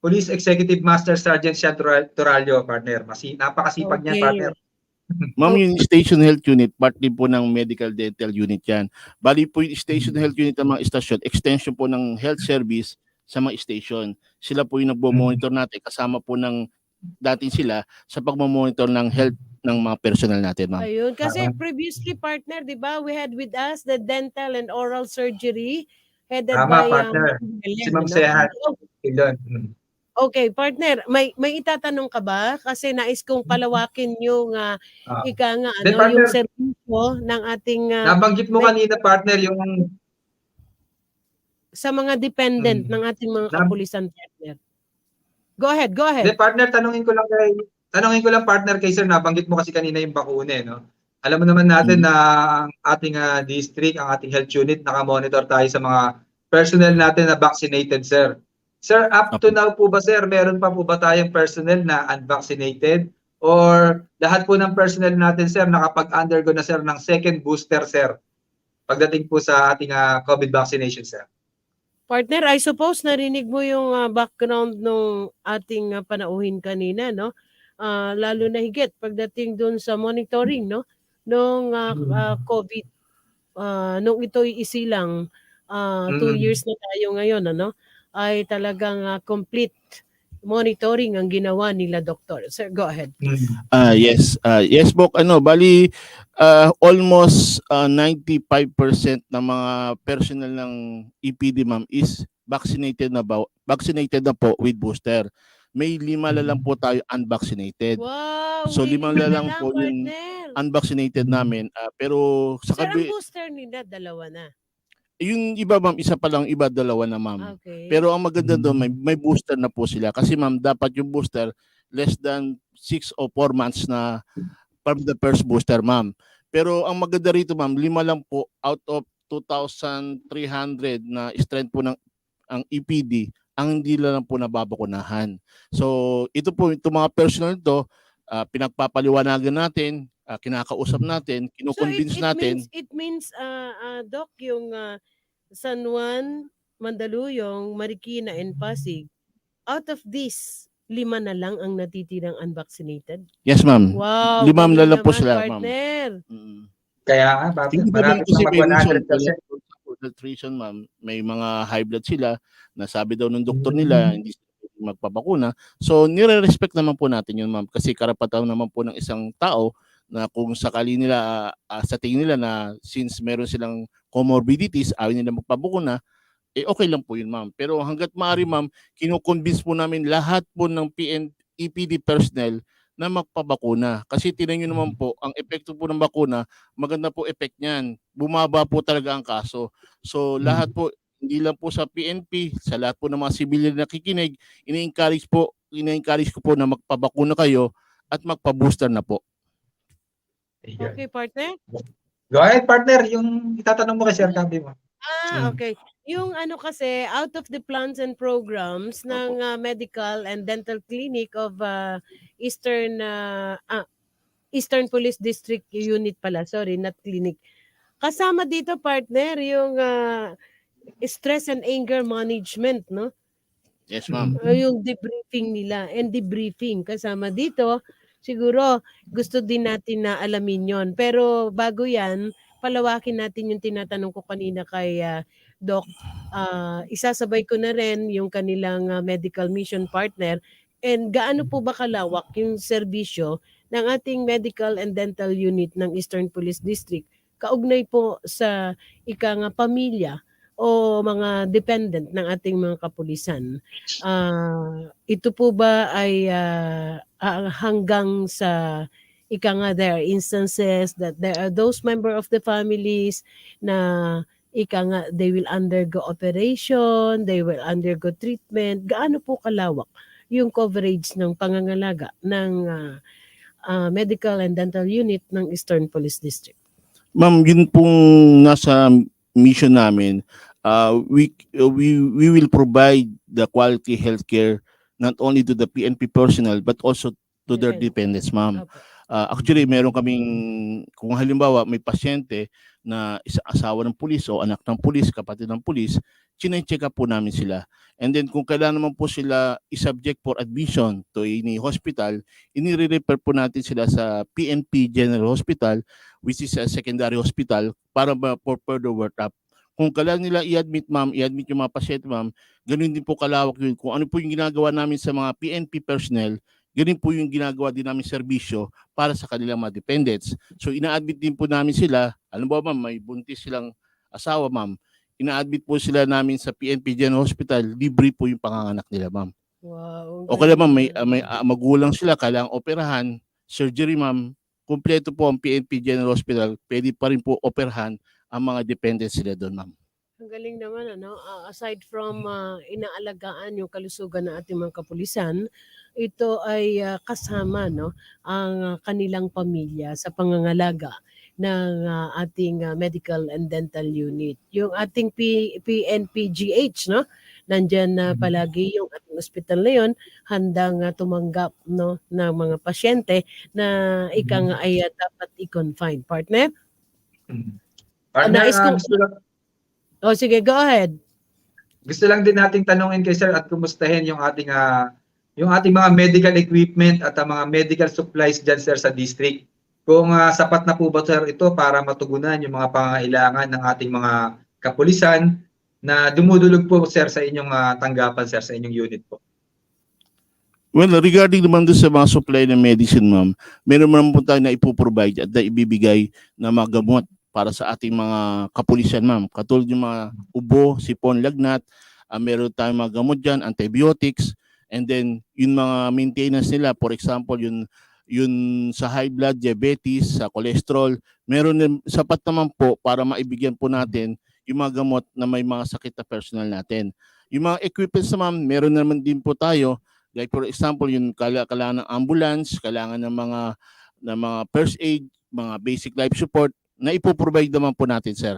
Police Executive Master Sergeant Sean Turalio, partner. Napakasipag niya, partner. Ma'am, yung Station Health Unit, part din po ng Medical Dental Unit yan. Bali po yung Station Health Unit ng mga istasyon, extension po ng health service sa mga station. Sila po yung nagbo-monitor natin, kasama po ng dating sila sa pagmo-monitor ng health ng mga personnel natin, ma'am. Ayun, kasi previously partner, 'di ba? We had with us the dental and oral surgery headed Tama, by partner. Si Ma'am Sehat. Okay, partner, may itatanong ka ba? Kasi nais kong palawakin yung ika nga ano, partner, yung serbisyo ng ating nabanggit mo kanina, partner, yung sa mga dependent ng ating mga kapulisan, partner. Go ahead. Partner, tanungin ko lang partner kay Sir, nabanggit mo kasi kanina yung bakuna, no? Alam mo naman natin na ang ating district, ang ating health unit, nakamonitor tayo sa mga personnel natin na vaccinated, Sir. Sir, up to now po ba, Sir, meron pa po ba tayong personnel na unvaccinated? Or lahat po ng personnel natin, Sir, nakapag-undergo na, Sir, ng second booster, Sir, pagdating po sa ating COVID vaccination, Sir? Partner, I suppose narinig mo yung background ng ating panauhin kanina, no? Lalo na higit pagdating doon sa monitoring, no, nung COVID, nung ito'y isilang 2 years na tayo ngayon, ano, ay talagang complete monitoring ang ginawa nila, Doktor. Sir, go ahead. Yes, Bok, bali almost 95% ng mga personnel ng EPD, ma'am, is vaccinated na po with booster. May 5 lang po tayo unvaccinated. Wow! So, 5 na lang po yung partner. unvaccinated namin. Pero sa Sir, ang booster nila, 2 na. yung iba ma'am, isa pa lang, iba 2 na ma'am. Okay. Pero ang maganda doon, may booster na po sila. Kasi ma'am, dapat yung booster less than 6 or 4 months na from the first booster ma'am. Pero ang maganda rito ma'am, 5 lang po out of 2,300 na strength po ng ang EPD, ang hindi lang po nababakunahan. So ito po, itong mga personal ito, pinagpapaliwanagan natin, kinakausap natin, kinukonvince natin. It means, Doc, yung San Juan, Mandaluyong, Marikina, and Pasig, out of this, 5 na lang ang natitirang unvaccinated? Yes, ma'am. Wow. 5 na lang po naman, sila, ma'am. partner. Kaya nga, bakit Hindi ba naman marami kasi pa may reason, mag-100%? for that reason, ma'am, may mga high blood sila, nasabi daw ng doktor nila, hindi sila pwedeng magpabakuna. So, nire-respect naman po natin yun, ma'am, kasi karapatan naman po ng isang tao na kung sakali nila, sa tingin nila na since meron silang comorbidities, ayaw nila magpabakuna, okay lang po yun, ma'am. Pero hanggat maaari, ma'am, kinukonvince po namin lahat po ng EPD personnel na magpabakuna. Kasi tinan nyo naman po, ang epekto po ng bakuna, maganda po effect niyan. Bumaba po talaga ang kaso. So lahat po, hindi lang po sa PNP, sa lahat po ng mga civilian na nakikinig, ina-encourage ko po na magpabakuna kayo at magpa-booster na po. Okay, partner? Go ahead, partner. Yung itatanong mo kay Sir Camby mo. Okay. Yung kasi, out of the plans and programs ng medical and dental clinic of Eastern Police District Unit pala, sorry, not clinic. Kasama dito, partner, yung stress and anger management, no? Yes, ma'am. Yung debriefing nila and debriefing kasama dito. Siguro gusto din natin na alamin yon. Pero bago yan, palawakin natin yung tinatanong ko kanina kay Doc. Isasabay ko na rin yung kanilang medical mission partner. And gaano po ba kalawak yung serbisyo ng ating medical and dental unit ng Eastern Police District kaugnay po sa pamilya o mga dependent ng ating mga kapulisan. Ito po ba ay hanggang sa there are instances that there are those member of the families na they will undergo operation, they will undergo treatment. Gaano po kalawak yung coverage ng pangangalaga ng medical and dental unit ng Eastern Police District? Ma'am, yun pong nasa mission namin. We will provide the quality healthcare not only to the PNP personnel but also to their dependents, ma'am. Actually, meron kaming, kung halimbawa may pasyente na asawa ng pulis o anak ng pulis, kapatid ng pulis, chine-check up po namin sila. And then kung kailan naman po sila i-subject for admission to any hospital, inire-refer po natin sila sa PNP General Hospital, which is a secondary hospital, para for further workup. Kung kailan nila i-admit, ma'am, i-admit yung mga pasyente, ma'am, ganun din po kalawak yun. Kung ano po yung ginagawa namin sa mga PNP personnel, ganun po yung ginagawa din namin serbisyo para sa kanilang mga dependents. So ina-admit din po namin sila, alam mo ma'am, may buntis silang asawa, ma'am, ina-admit po sila namin sa PNP General Hospital, libre po yung panganganak nila, ma'am. Wow. O kaya ma'am, may magulang sila, kailangang operahan, surgery, ma'am, kumpleto po ang PNP General Hospital, pwede pa rin po operahan ang mga dependents sila doon, ma'am. Ang galing naman, aside from inaalagaan yung kalusugan ng ating mga kapulisan, ito ay kasama ang kanilang pamilya sa pangangalaga ng ating medical and dental unit. Yung ating PNPGH, nandyan na palagi yung ating ospital na yun, handang tumanggap ng mga pasyente na ay dapat i-confine. Partner? Partner, sige, go ahead. Gusto lang din nating tanungin kay Sir at kumustahin yung ating mga medical equipment at mga medical supplies dyan, Sir, sa district. Kung sapat na po ba, Sir, ito para matugunan yung mga pangangailangan ng ating mga kapulisan na dumudulog po, Sir, sa inyong tanggapan, Sir, sa inyong unit po. Well, regarding naman doon sa mga supply ng medicine, ma'am, meron naman po tayo na ipoprovide at na ibibigay na mga gamot para sa ating mga kapulisan, ma'am. Katulad yung mga ubo, sipon, lagnat, meron tayong mga gamot dyan, antibiotics, and then yung mga maintenance nila, for example, yung yun sa high blood, diabetes, sa cholesterol, meron din, sapat naman po para maibigyan po natin yung mga gamot na may mga sakit na personal natin. Yung mga equipments naman, meron naman din po tayo. Like for example, yung kailangan ng ambulance, kailangan ng mga first aid, mga basic life support na ipoprovide naman po natin, sir.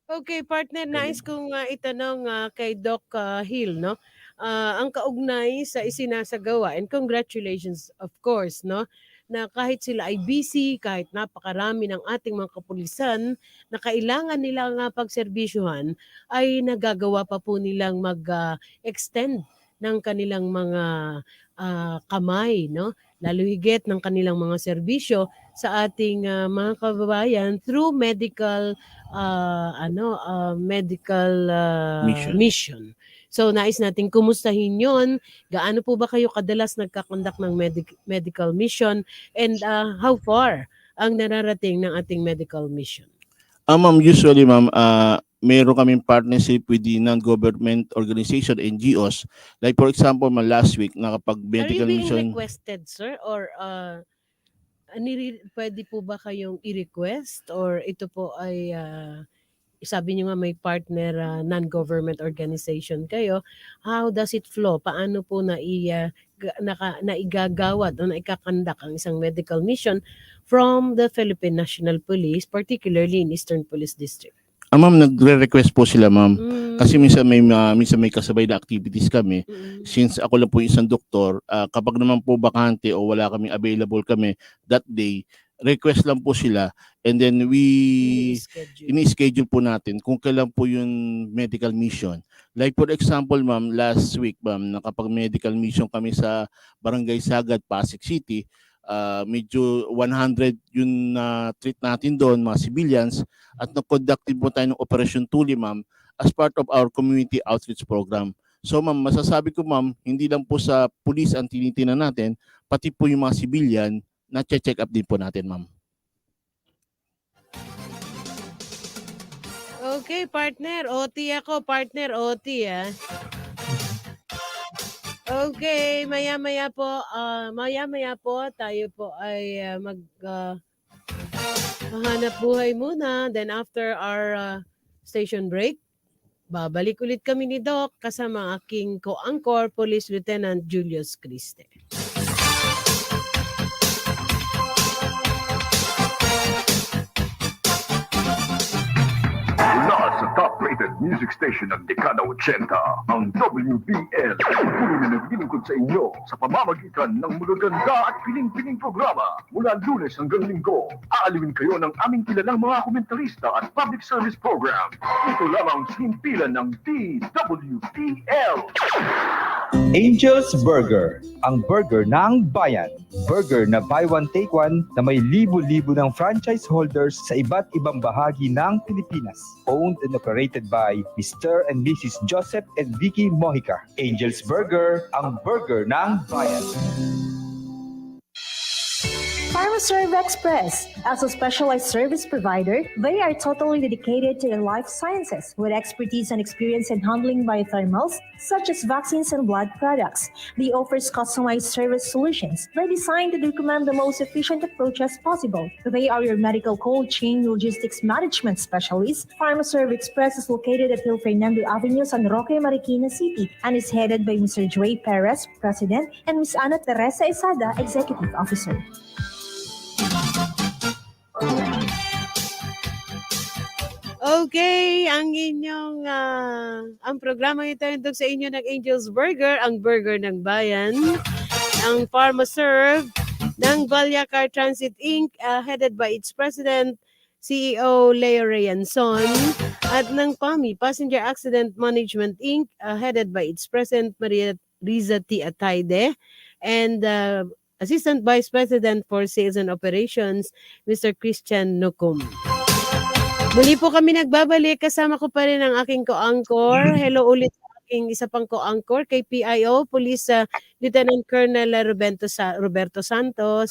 Okay, partner, nais kong itanong kay Doc Hill, no? Ang kaugnay sa isinasagawa, and congratulations, of course, no? Na kahit sila ay busy, kahit napakarami ng ating mga kapulisan na kailangan nilang pagserbisyuhan, ay nagagawa pa po nilang mag-extend ng kanilang mga kamay, no? Lalo higit ng kanilang mga serbisyo sa ating mga kababayan through medical mission. So nais nating kumustahin 'yon. Gaano po ba kayo kadalas nagkakondak ng medical mission, and how far ang nararating ng ating medical mission? Ma'am, usually ma'am, meron kaming partnership with the non-government organization, NGOs. Like for example, last week nakapag Are you medical being mission. requested, sir? Or pwede po ba kayong i-request? Or ito po ay, sabi nyo nga may partner non-government organization kayo. How does it flow? Paano po naigagawad o naikakandak ang isang medical mission from the Philippine National Police, particularly in Eastern Police District? Ma'am, nagre-request po sila, ma'am. Mm. Kasi minsan may kasabay na activities kami. Since ako lang po isang doktor, kapag naman po bakante o wala kaming available kami that day, request lang po sila, and then ini-schedule po natin kung kailan po yung medical mission. Like for example, ma'am, last week, ma'am, nakapag medical mission kami sa Barangay Sagad, Pasig City. Medyo 100 yung treat natin doon, mga civilians, at nag-conduct din po tayo ng Operation Tuli, ma'am, as part of our community outreach program. So ma'am, masasabi ko, ma'am, hindi lang po sa police ang tinitingnan natin, pati po yung mga civilian na check up din po natin, ma'am. Okay, partner. OT ako, partner. OT, Okay, maya-maya po tayo po ay maghanap buhay muna. Then after our station break, babalik ulit kami ni Doc kasama aking co-anchor, Police Lieutenant Julius Criste. Mula sa top-rated music station ng dekada 80, ang WBL. Puro na naglilingkod sa inyo sa pamamagitan ng magaganda at piling-piling programa. Mula Lunes hanggang Linggo, aalawin kayo ng aming kilalang mga komentarista at public service program. Ito lamang sa himpilan ng DWBL. Angel's Burger, ang burger ng bayan. Burger na buy one take one na may libo-libo ng franchise holders sa iba't ibang bahagi ng Pilipinas. Owned and operated by Mr. and Mrs. Joseph and Vicky Mojica. Angel's Burger, ang burger ng bayan. PharmaServe Express. As a specialized service provider, they are totally dedicated to the life sciences with expertise and experience in handling biothermals, such as vaccines and blood products. They offer customized service solutions. They're designed to recommend the most efficient approach as possible. They are your medical cold chain logistics management specialists. PharmaServe Express is located at Hill Fernando Avenue, San Roque, Marikina City, and is headed by Mr. Joey Perez, President, and Ms. Ana Teresa Esada, Executive Officer. Okay, ang inyong ang programa ito sa inyo ng Angel's Burger, ang burger ng bayan, ang PharmaServe ng Valyacar Transit Inc., headed by its President, CEO Leo Reyanson, at ng PAMI, Passenger Accident Management Inc., headed by its President Maria Riza T. Ataide, and Assistant Vice President for Sales and Operations, Mr. Christian Nukum. Muli po kami nagbabalik. Kasama ko pa rin ang aking co-anchor. Hello ulit sa aking isa pang co-anchor kay PIO, Police Lieutenant Colonel Roberto Santos.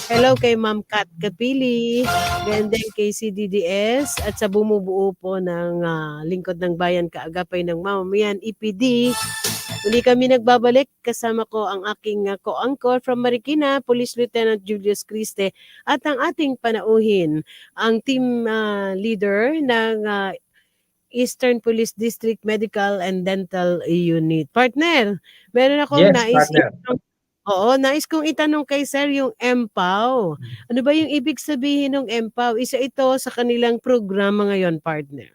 Hello kay Ma'am Kat Kapili. And then kay CDDS at sa bumubuo po ng Lingkod ng Bayan Kaagapay ng Mamamayan, EPD. Muli kami nagbabalik. Kasama ko ang aking co-anchor from Marikina, Police Lieutenant Julius Criste, at ang ating panauhin, ang team leader ng Eastern Police District Medical and Dental Unit. Partner, meron akong Yes, partner. nais kong itanong kay Sir yung MPAW. Ano ba yung ibig sabihin ng MPAW? Isa ito sa kanilang programa ngayon, partner.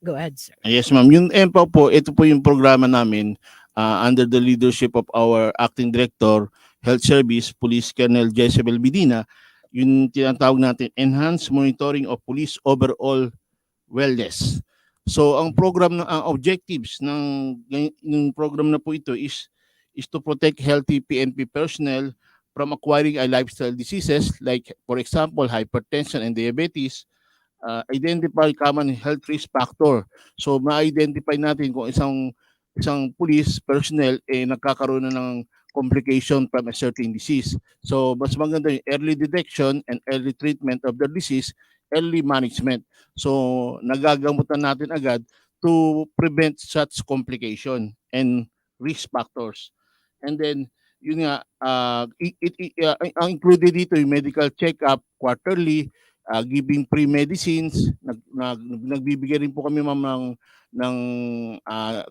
Go ahead, sir. Yes, ma'am. Yung MPAW po, ito po yung programa namin under the leadership of our Acting Director, Health Service, Police Colonel Jezebel Medina. Yung tinatawag natin, Enhanced Monitoring of Police Overall Wellness. So, ang program, ang objectives ng program na po ito is to protect healthy PNP personnel from acquiring lifestyle diseases like, for example, hypertension and diabetes, identify common health risk factor. So, ma-identify natin kung isang police personnel nagkakaroon na ng complication from a certain disease. So, mas maganda yung early detection and early treatment of the disease, early management. So, nagagamutan natin agad to prevent such complication and risk factors. And then, yun nga, ang included dito yung medical check-up quarterly, giving pre-medicines, nagbibigay rin po kami ma'am ng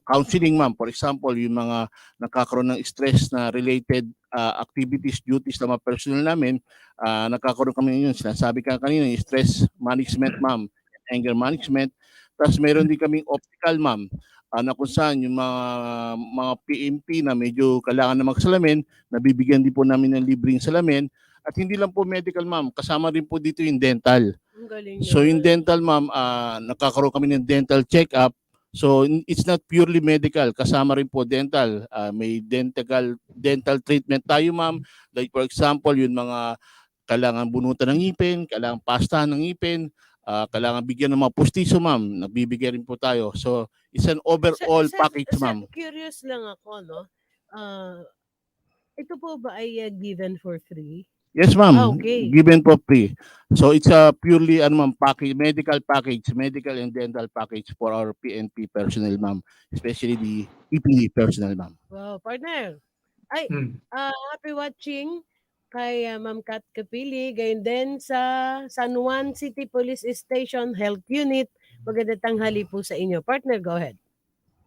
counseling ma'am. For example, yung mga nakakaroon ng stress na related activities, duties na mga personnel namin, nakakaroon kami yun. Sinasabi ka kanina, yung stress management ma'am, anger management. Tapos meron din kaming optical ma'am, na kung saan yung mga PMP na medyo kailangan na magsalamin, nabibigyan din po namin ng libreng salamin. At hindi lang po medical ma'am, kasama rin po dito yung dental. So yung dental ma'am, nakakaroon kami ng dental check-up. So it's not purely medical, kasama rin po dental. May dental treatment tayo ma'am. Like for example, yung mga kailangan bunutan ng ngipin, kailangan pastahan ng ngipin, kailangan bigyan ng mga pustiso ma'am, nagbibigay rin po tayo. So it's an overall package ma'am. Curious lang ako, no? Ito po ba ay given for free? Yes ma'am, Okay. given for free. So it's a purely package, medical and dental package for our PNP personnel ma'am, especially the EPD personnel ma'am. Wow, partner. Ay, happy watching kay Ma'am Kat Kapili, gayon din sa San Juan City Police Station Health Unit. Magandang tanghali po sa inyo. Partner, go ahead.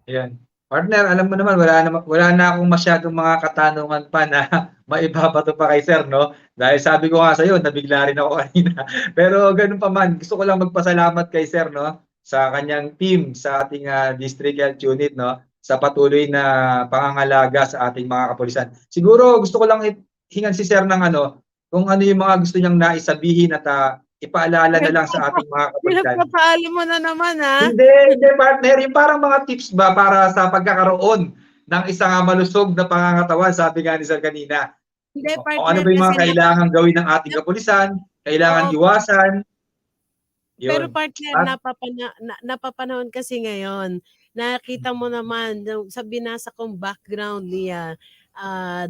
Ayan. Partner, alam mo naman, wala na akong masyadong mga katanungan pa na maibabato pa kay Sir, no? Dahil sabi ko nga sa iyo, nabigla rin ako kanina. Pero ganun pa man, gusto ko lang magpasalamat kay Sir, no? Sa kanyang team, sa ating District Health Unit, no? Sa patuloy na pangangalaga sa ating mga kapulisan. Siguro gusto ko lang hingan si Sir ng kung ano yung mga gusto niyang naisabihin at ipaalala na lang sa ating mga kapulisan. Pinagpapaalam mo na naman, ha? Hindi partner, yung parang mga tips ba para sa pagkakaroon ng isang malusog na pangangatawan, sabi nga ni Sir kanina. Hindi, partner. O ano ba yung mga kailangan gawin ng ating kapulisan, kailangan iwasan. Yun. Pero partner, napapanahon kasi ngayon, nakita mo naman, sa binasa kong background ni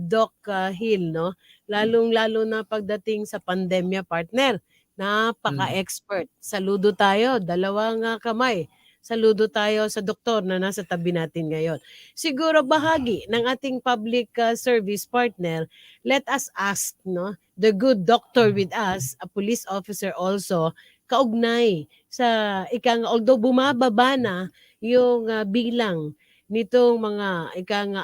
Doc Hill, no? Lalong-lalo na pagdating sa pandemya, partner. Napaka-expert. Saludo tayo, dalawang kamay. Saludo tayo sa doktor na nasa tabi natin ngayon. Siguro bahagi ng ating public service partner, let us ask, no, the good doctor with us, a police officer also, kaugnay sa although bumababa na yung bilang nitong mga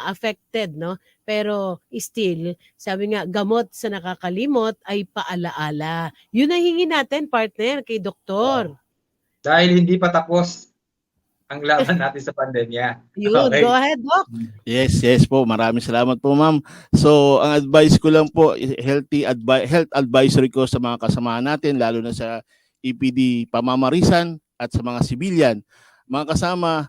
affected, no? Pero still, sabi nga, gamot sa nakakalimot ay paalaala. Yun ang hingi natin, partner, kay doktor. Dahil hindi pa tapos ang laban natin sa pandemya. Yun, Okay. go ahead, Doc. Yes po. Maraming salamat po, ma'am. So, ang advice ko lang po, health advisory ko sa mga kasamahan natin, lalo na sa EPD pamamarisan at sa mga civilian. Mga kasama,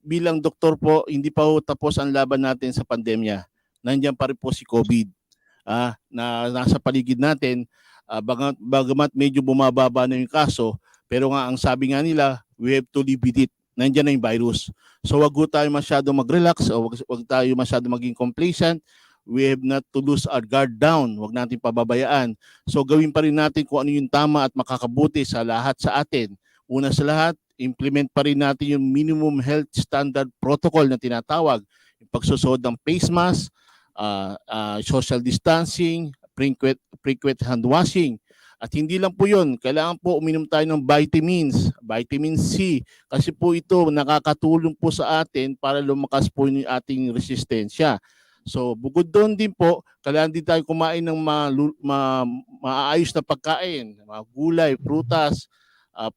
bilang doktor po, hindi pa ho tapos ang laban natin sa pandemya. Nandiyan pa rin po si COVID na nasa paligid natin. Bagamat medyo bumababa na yung kaso, pero nga ang sabi nga nila, we have to live with it. Nandiyan na yung virus. So wag ho tayo masyado mag-relax o wag tayo masyado maging complacent. We have not to lose our guard down. Wag natin pababayaan. So gawin pa rin natin kung ano yung tama at makakabuti sa lahat sa atin. Una sa lahat, implement pa rin natin yung minimum health standard protocol na tinatawag. yung pagsusuot ng face mask, social distancing, frequent hand washing. At hindi lang po yun, kailangan po uminom tayo ng vitamins, vitamin C, kasi po ito nakakatulong po sa atin para lumakas po yung ating resistensya. So bukod doon din po, kailangan din tayo kumain ng maayos na pagkain, mga gulay, prutas,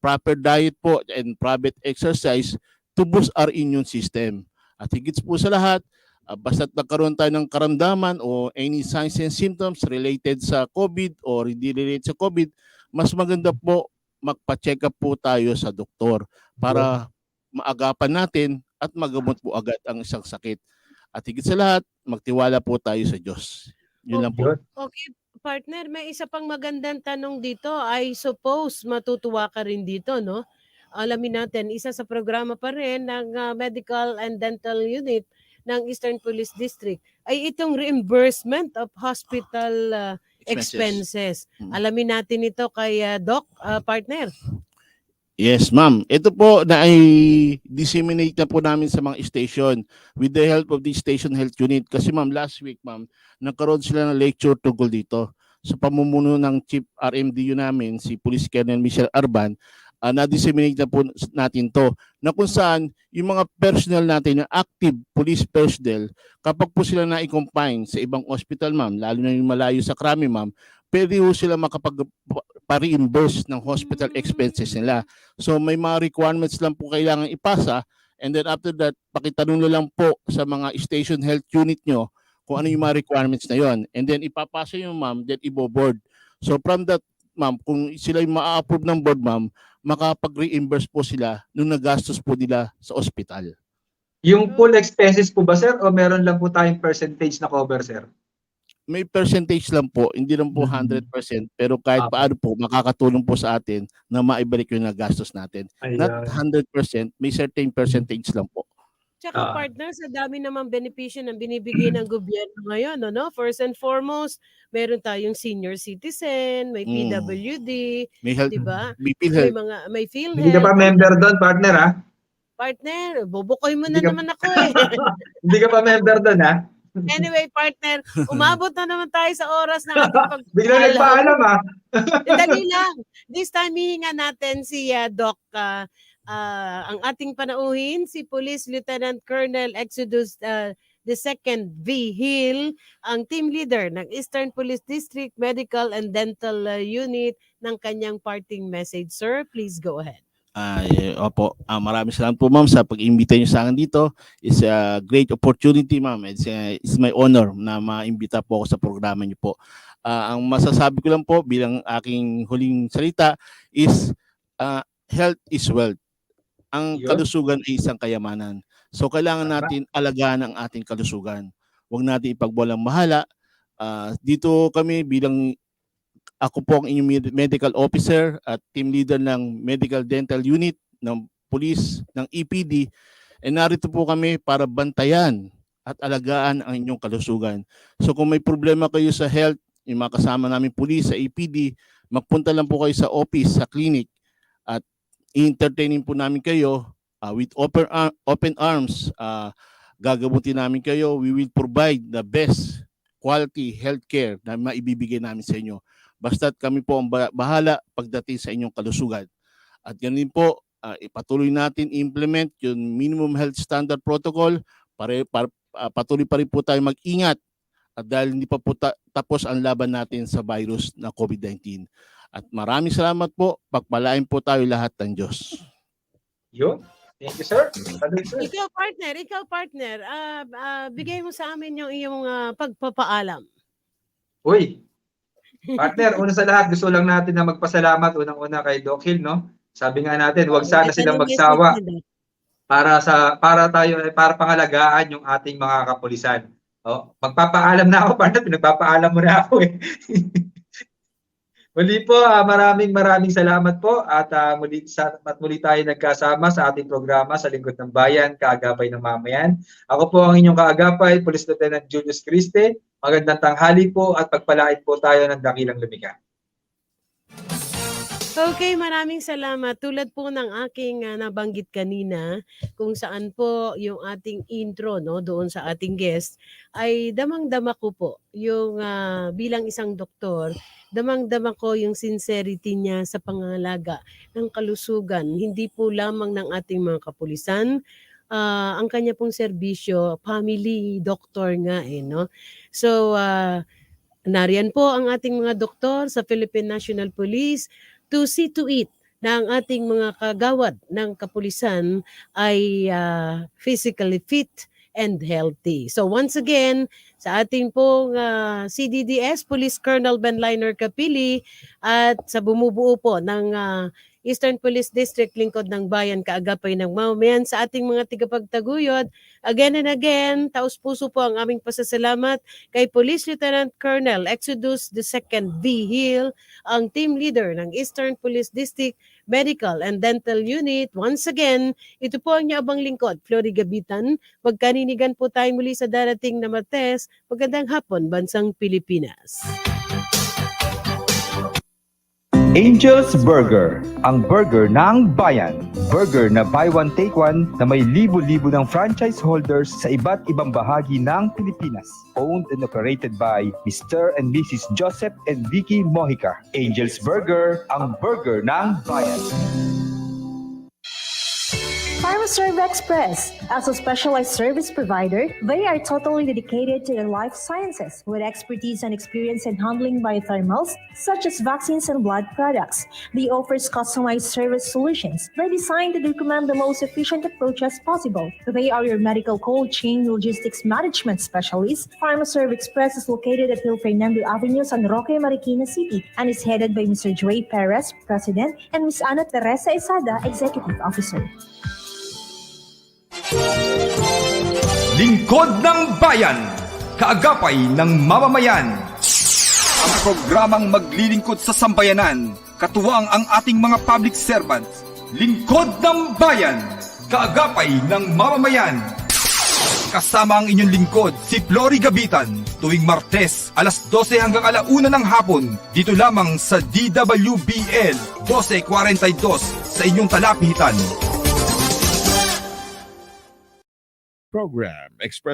proper diet po and private exercise to boost our immune system. At higit po sa lahat, basta't nagkaroon tayo ng karamdaman o any signs and symptoms related sa COVID or hindi related sa COVID, mas maganda po magpa-check up po tayo sa doktor para maagapan natin at magamot po agad ang isang sakit. At higit sa lahat, magtiwala po tayo sa Diyos. Yun lang po. Okay, partner, may isa pang magandang tanong dito. I suppose matutuwa ka rin dito, no? Alamin natin, isa sa programa pa rin ng Medical and Dental Unit ng Eastern Police District ay itong reimbursement of hospital expenses. Alamin natin ito kay Doc, partner. Yes, ma'am. Ito po na ay disseminate na po namin sa mga station with the help of the station health unit. Kasi ma'am, last week ma'am, nagkaroon sila ng lecture tungkol dito. Sa pamumuno ng Chief RMDU namin, si Police Colonel Michelle Arban, na-disseminate na po natin to, na kung saan yung mga personnel natin, yung active police personnel, kapag po sila na-confine sa ibang hospital, ma'am, lalo na yung malayo sa krami, ma'am, pwede po sila makapag-reimburse ng hospital expenses nila. So may mga requirements lang po kailangan ipasa, and then after that, pakitanong lang po sa mga station health unit nyo kung ano yung mga requirements na yon. And then ipapasa yung ma'am, then ibo-board. So from that, ma'am, kung sila yung ma-approve ng board, ma'am, makapag-reimburse po sila nung nagastos po nila sa ospital. Yung full expenses po ba, sir? O meron lang po tayong percentage na cover, sir? May percentage lang po, hindi lang po 100%, pero kahit paano po, makakatulong po sa atin na maibalik yung nagastos natin. Not 100%, may certain percentage lang po. Tsaka partner, sa dami namang benepisyo ng binibigay ng gobyerno ngayon, no? First and foremost, meron tayong senior citizen, may PWD, may health, diba? May PhilHealth. May PhilHealth. Hindi ka pa member doon, partner, ha? Partner, bubukoy mo na naman ako eh. Hindi ka pa member doon, ha? Anyway, partner, umabot na naman tayo sa oras na ating Bigla nagpaalam, ha? Dali lang. This time, hihinga natin si Doc, ang ating panauhin, si Police Lieutenant Colonel Exodus II V. Hill, ang team leader ng Eastern Police District Medical and Dental Unit ng kanyang parting message. Sir, please go ahead. Opo, maraming salamat po ma'am sa pag-imbita niyo sa akin dito. It's a great opportunity ma'am. It's my honor na maimbita po ako sa programa niyo po. Ang masasabi ko lang po bilang aking huling salita is health is wealth. Ang kalusugan ay isang kayamanan. So kailangan natin alagaan ang ating kalusugan. Huwag natin ipagbolang mahala. Dito kami bilang ako po ang inyong medical officer at team leader ng Medical Dental Unit ng Police ng EPD. Narito po kami para bantayan at alagaan ang inyong kalusugan. So kung may problema kayo sa health, yung mga kasama namin police sa EPD, magpunta lang po kayo sa office, sa clinic, at i-entertainin po namin kayo with open arms. Gagabutin namin kayo. We will provide the best quality healthcare na maibibigay namin sa inyo. Basta't kami po ang bahala pagdating sa inyong kalusugan. At ganun po, ipatuloy natin implement yung minimum health standard protocol. Patuloy pa rin po tayo mag-ingat. At dahil hindi pa po tapos ang laban natin sa virus na COVID-19. At maraming salamat po. Pagpalain po tayo lahat ng Diyos. Yun. Thank you, sir. Ikaw, partner. Bigay mo sa amin yung iyong pagpapaalam. Uy, partner, una sa lahat, gusto lang natin na magpasalamat unang-una kay Doc Hill, no? Sabi nga natin, huwag sana silang magsawa para pangalagaan yung ating mga kapulisan. Oh, magpapaalam na ako, partner, pinagpapaalam mo na ako eh. Muli po, maraming salamat po at muli tayo nagkasama sa ating programa sa Lingkod ng Bayan, Kaagapay ng Mamayan. Ako po ang inyong kaagapay, Police Lieutenant Julius Criste. Magandang tanghali po at pagpalain po tayo ng dakilang lumikha. Okay, maraming salamat. Tulad po ng aking nabanggit kanina, kung saan po yung ating intro no doon sa ating guest, ay damang-dama ko po yung bilang isang doktor, damang-dama ko yung sincerity niya sa pangangalaga ng kalusugan, hindi po lamang ng ating mga kapulisan, ang kanya pong serbisyo, family doctor nga no. So, nariyan po ang ating mga doktor sa Philippine National Police to see to it na ang ating mga kagawad ng kapulisan ay physically fit and healthy. So once again, sa ating pong CDDS, Police Colonel Benliner Capili, at sa bumubuo po ng Eastern Police District, Lingkod ng Bayan, Kaagapay ng Mamamayan, sa ating mga tigapagtaguyod, again and again, taus-puso po ang aming pasasalamat kay Police Lieutenant Colonel Exodus II V. Hill, ang team leader ng Eastern Police District Medical and Dental Unit. Once again, ito po ang Abang Lingkod, Flory Gabitan. Magkaninigan po tayo muli sa darating na Martes. Magandang hapon, Bansang Pilipinas. Angel's Burger, ang burger ng bayan. Burger na buy one take one na may libo-libo ng franchise holders sa iba't ibang bahagi ng Pilipinas. Owned and operated by Mr. and Mrs. Joseph and Vicky Mojica. Angel's Burger, ang burger ng bayan. PharmaServe Express. As a specialized service provider, they are totally dedicated to the life sciences with expertise and experience in handling biothermals such as vaccines and blood products. They offers customized service solutions. They designed to recommend the most efficient approach as possible. They are your medical cold chain logistics management specialist. PharmaServe Express is located at Hill Fernando Avenue, San Roque, Marikina City, and is headed by Mr. Joey Perez, President, and Ms. Ana Teresa Esada, Executive Officer. Lingkod ng Bayan, kaagapay ng mamamayan. Ang programang maglilingkod sa sambayanan, katuwang ang ating mga public servants. Lingkod ng Bayan, kaagapay ng mamamayan. Kasama ang inyong lingkod, si Flory Gabitan, tuwing Martes, alas 12 hanggang alauna ng hapon, dito lamang sa DWBL 1242 sa inyong talapitan. Program express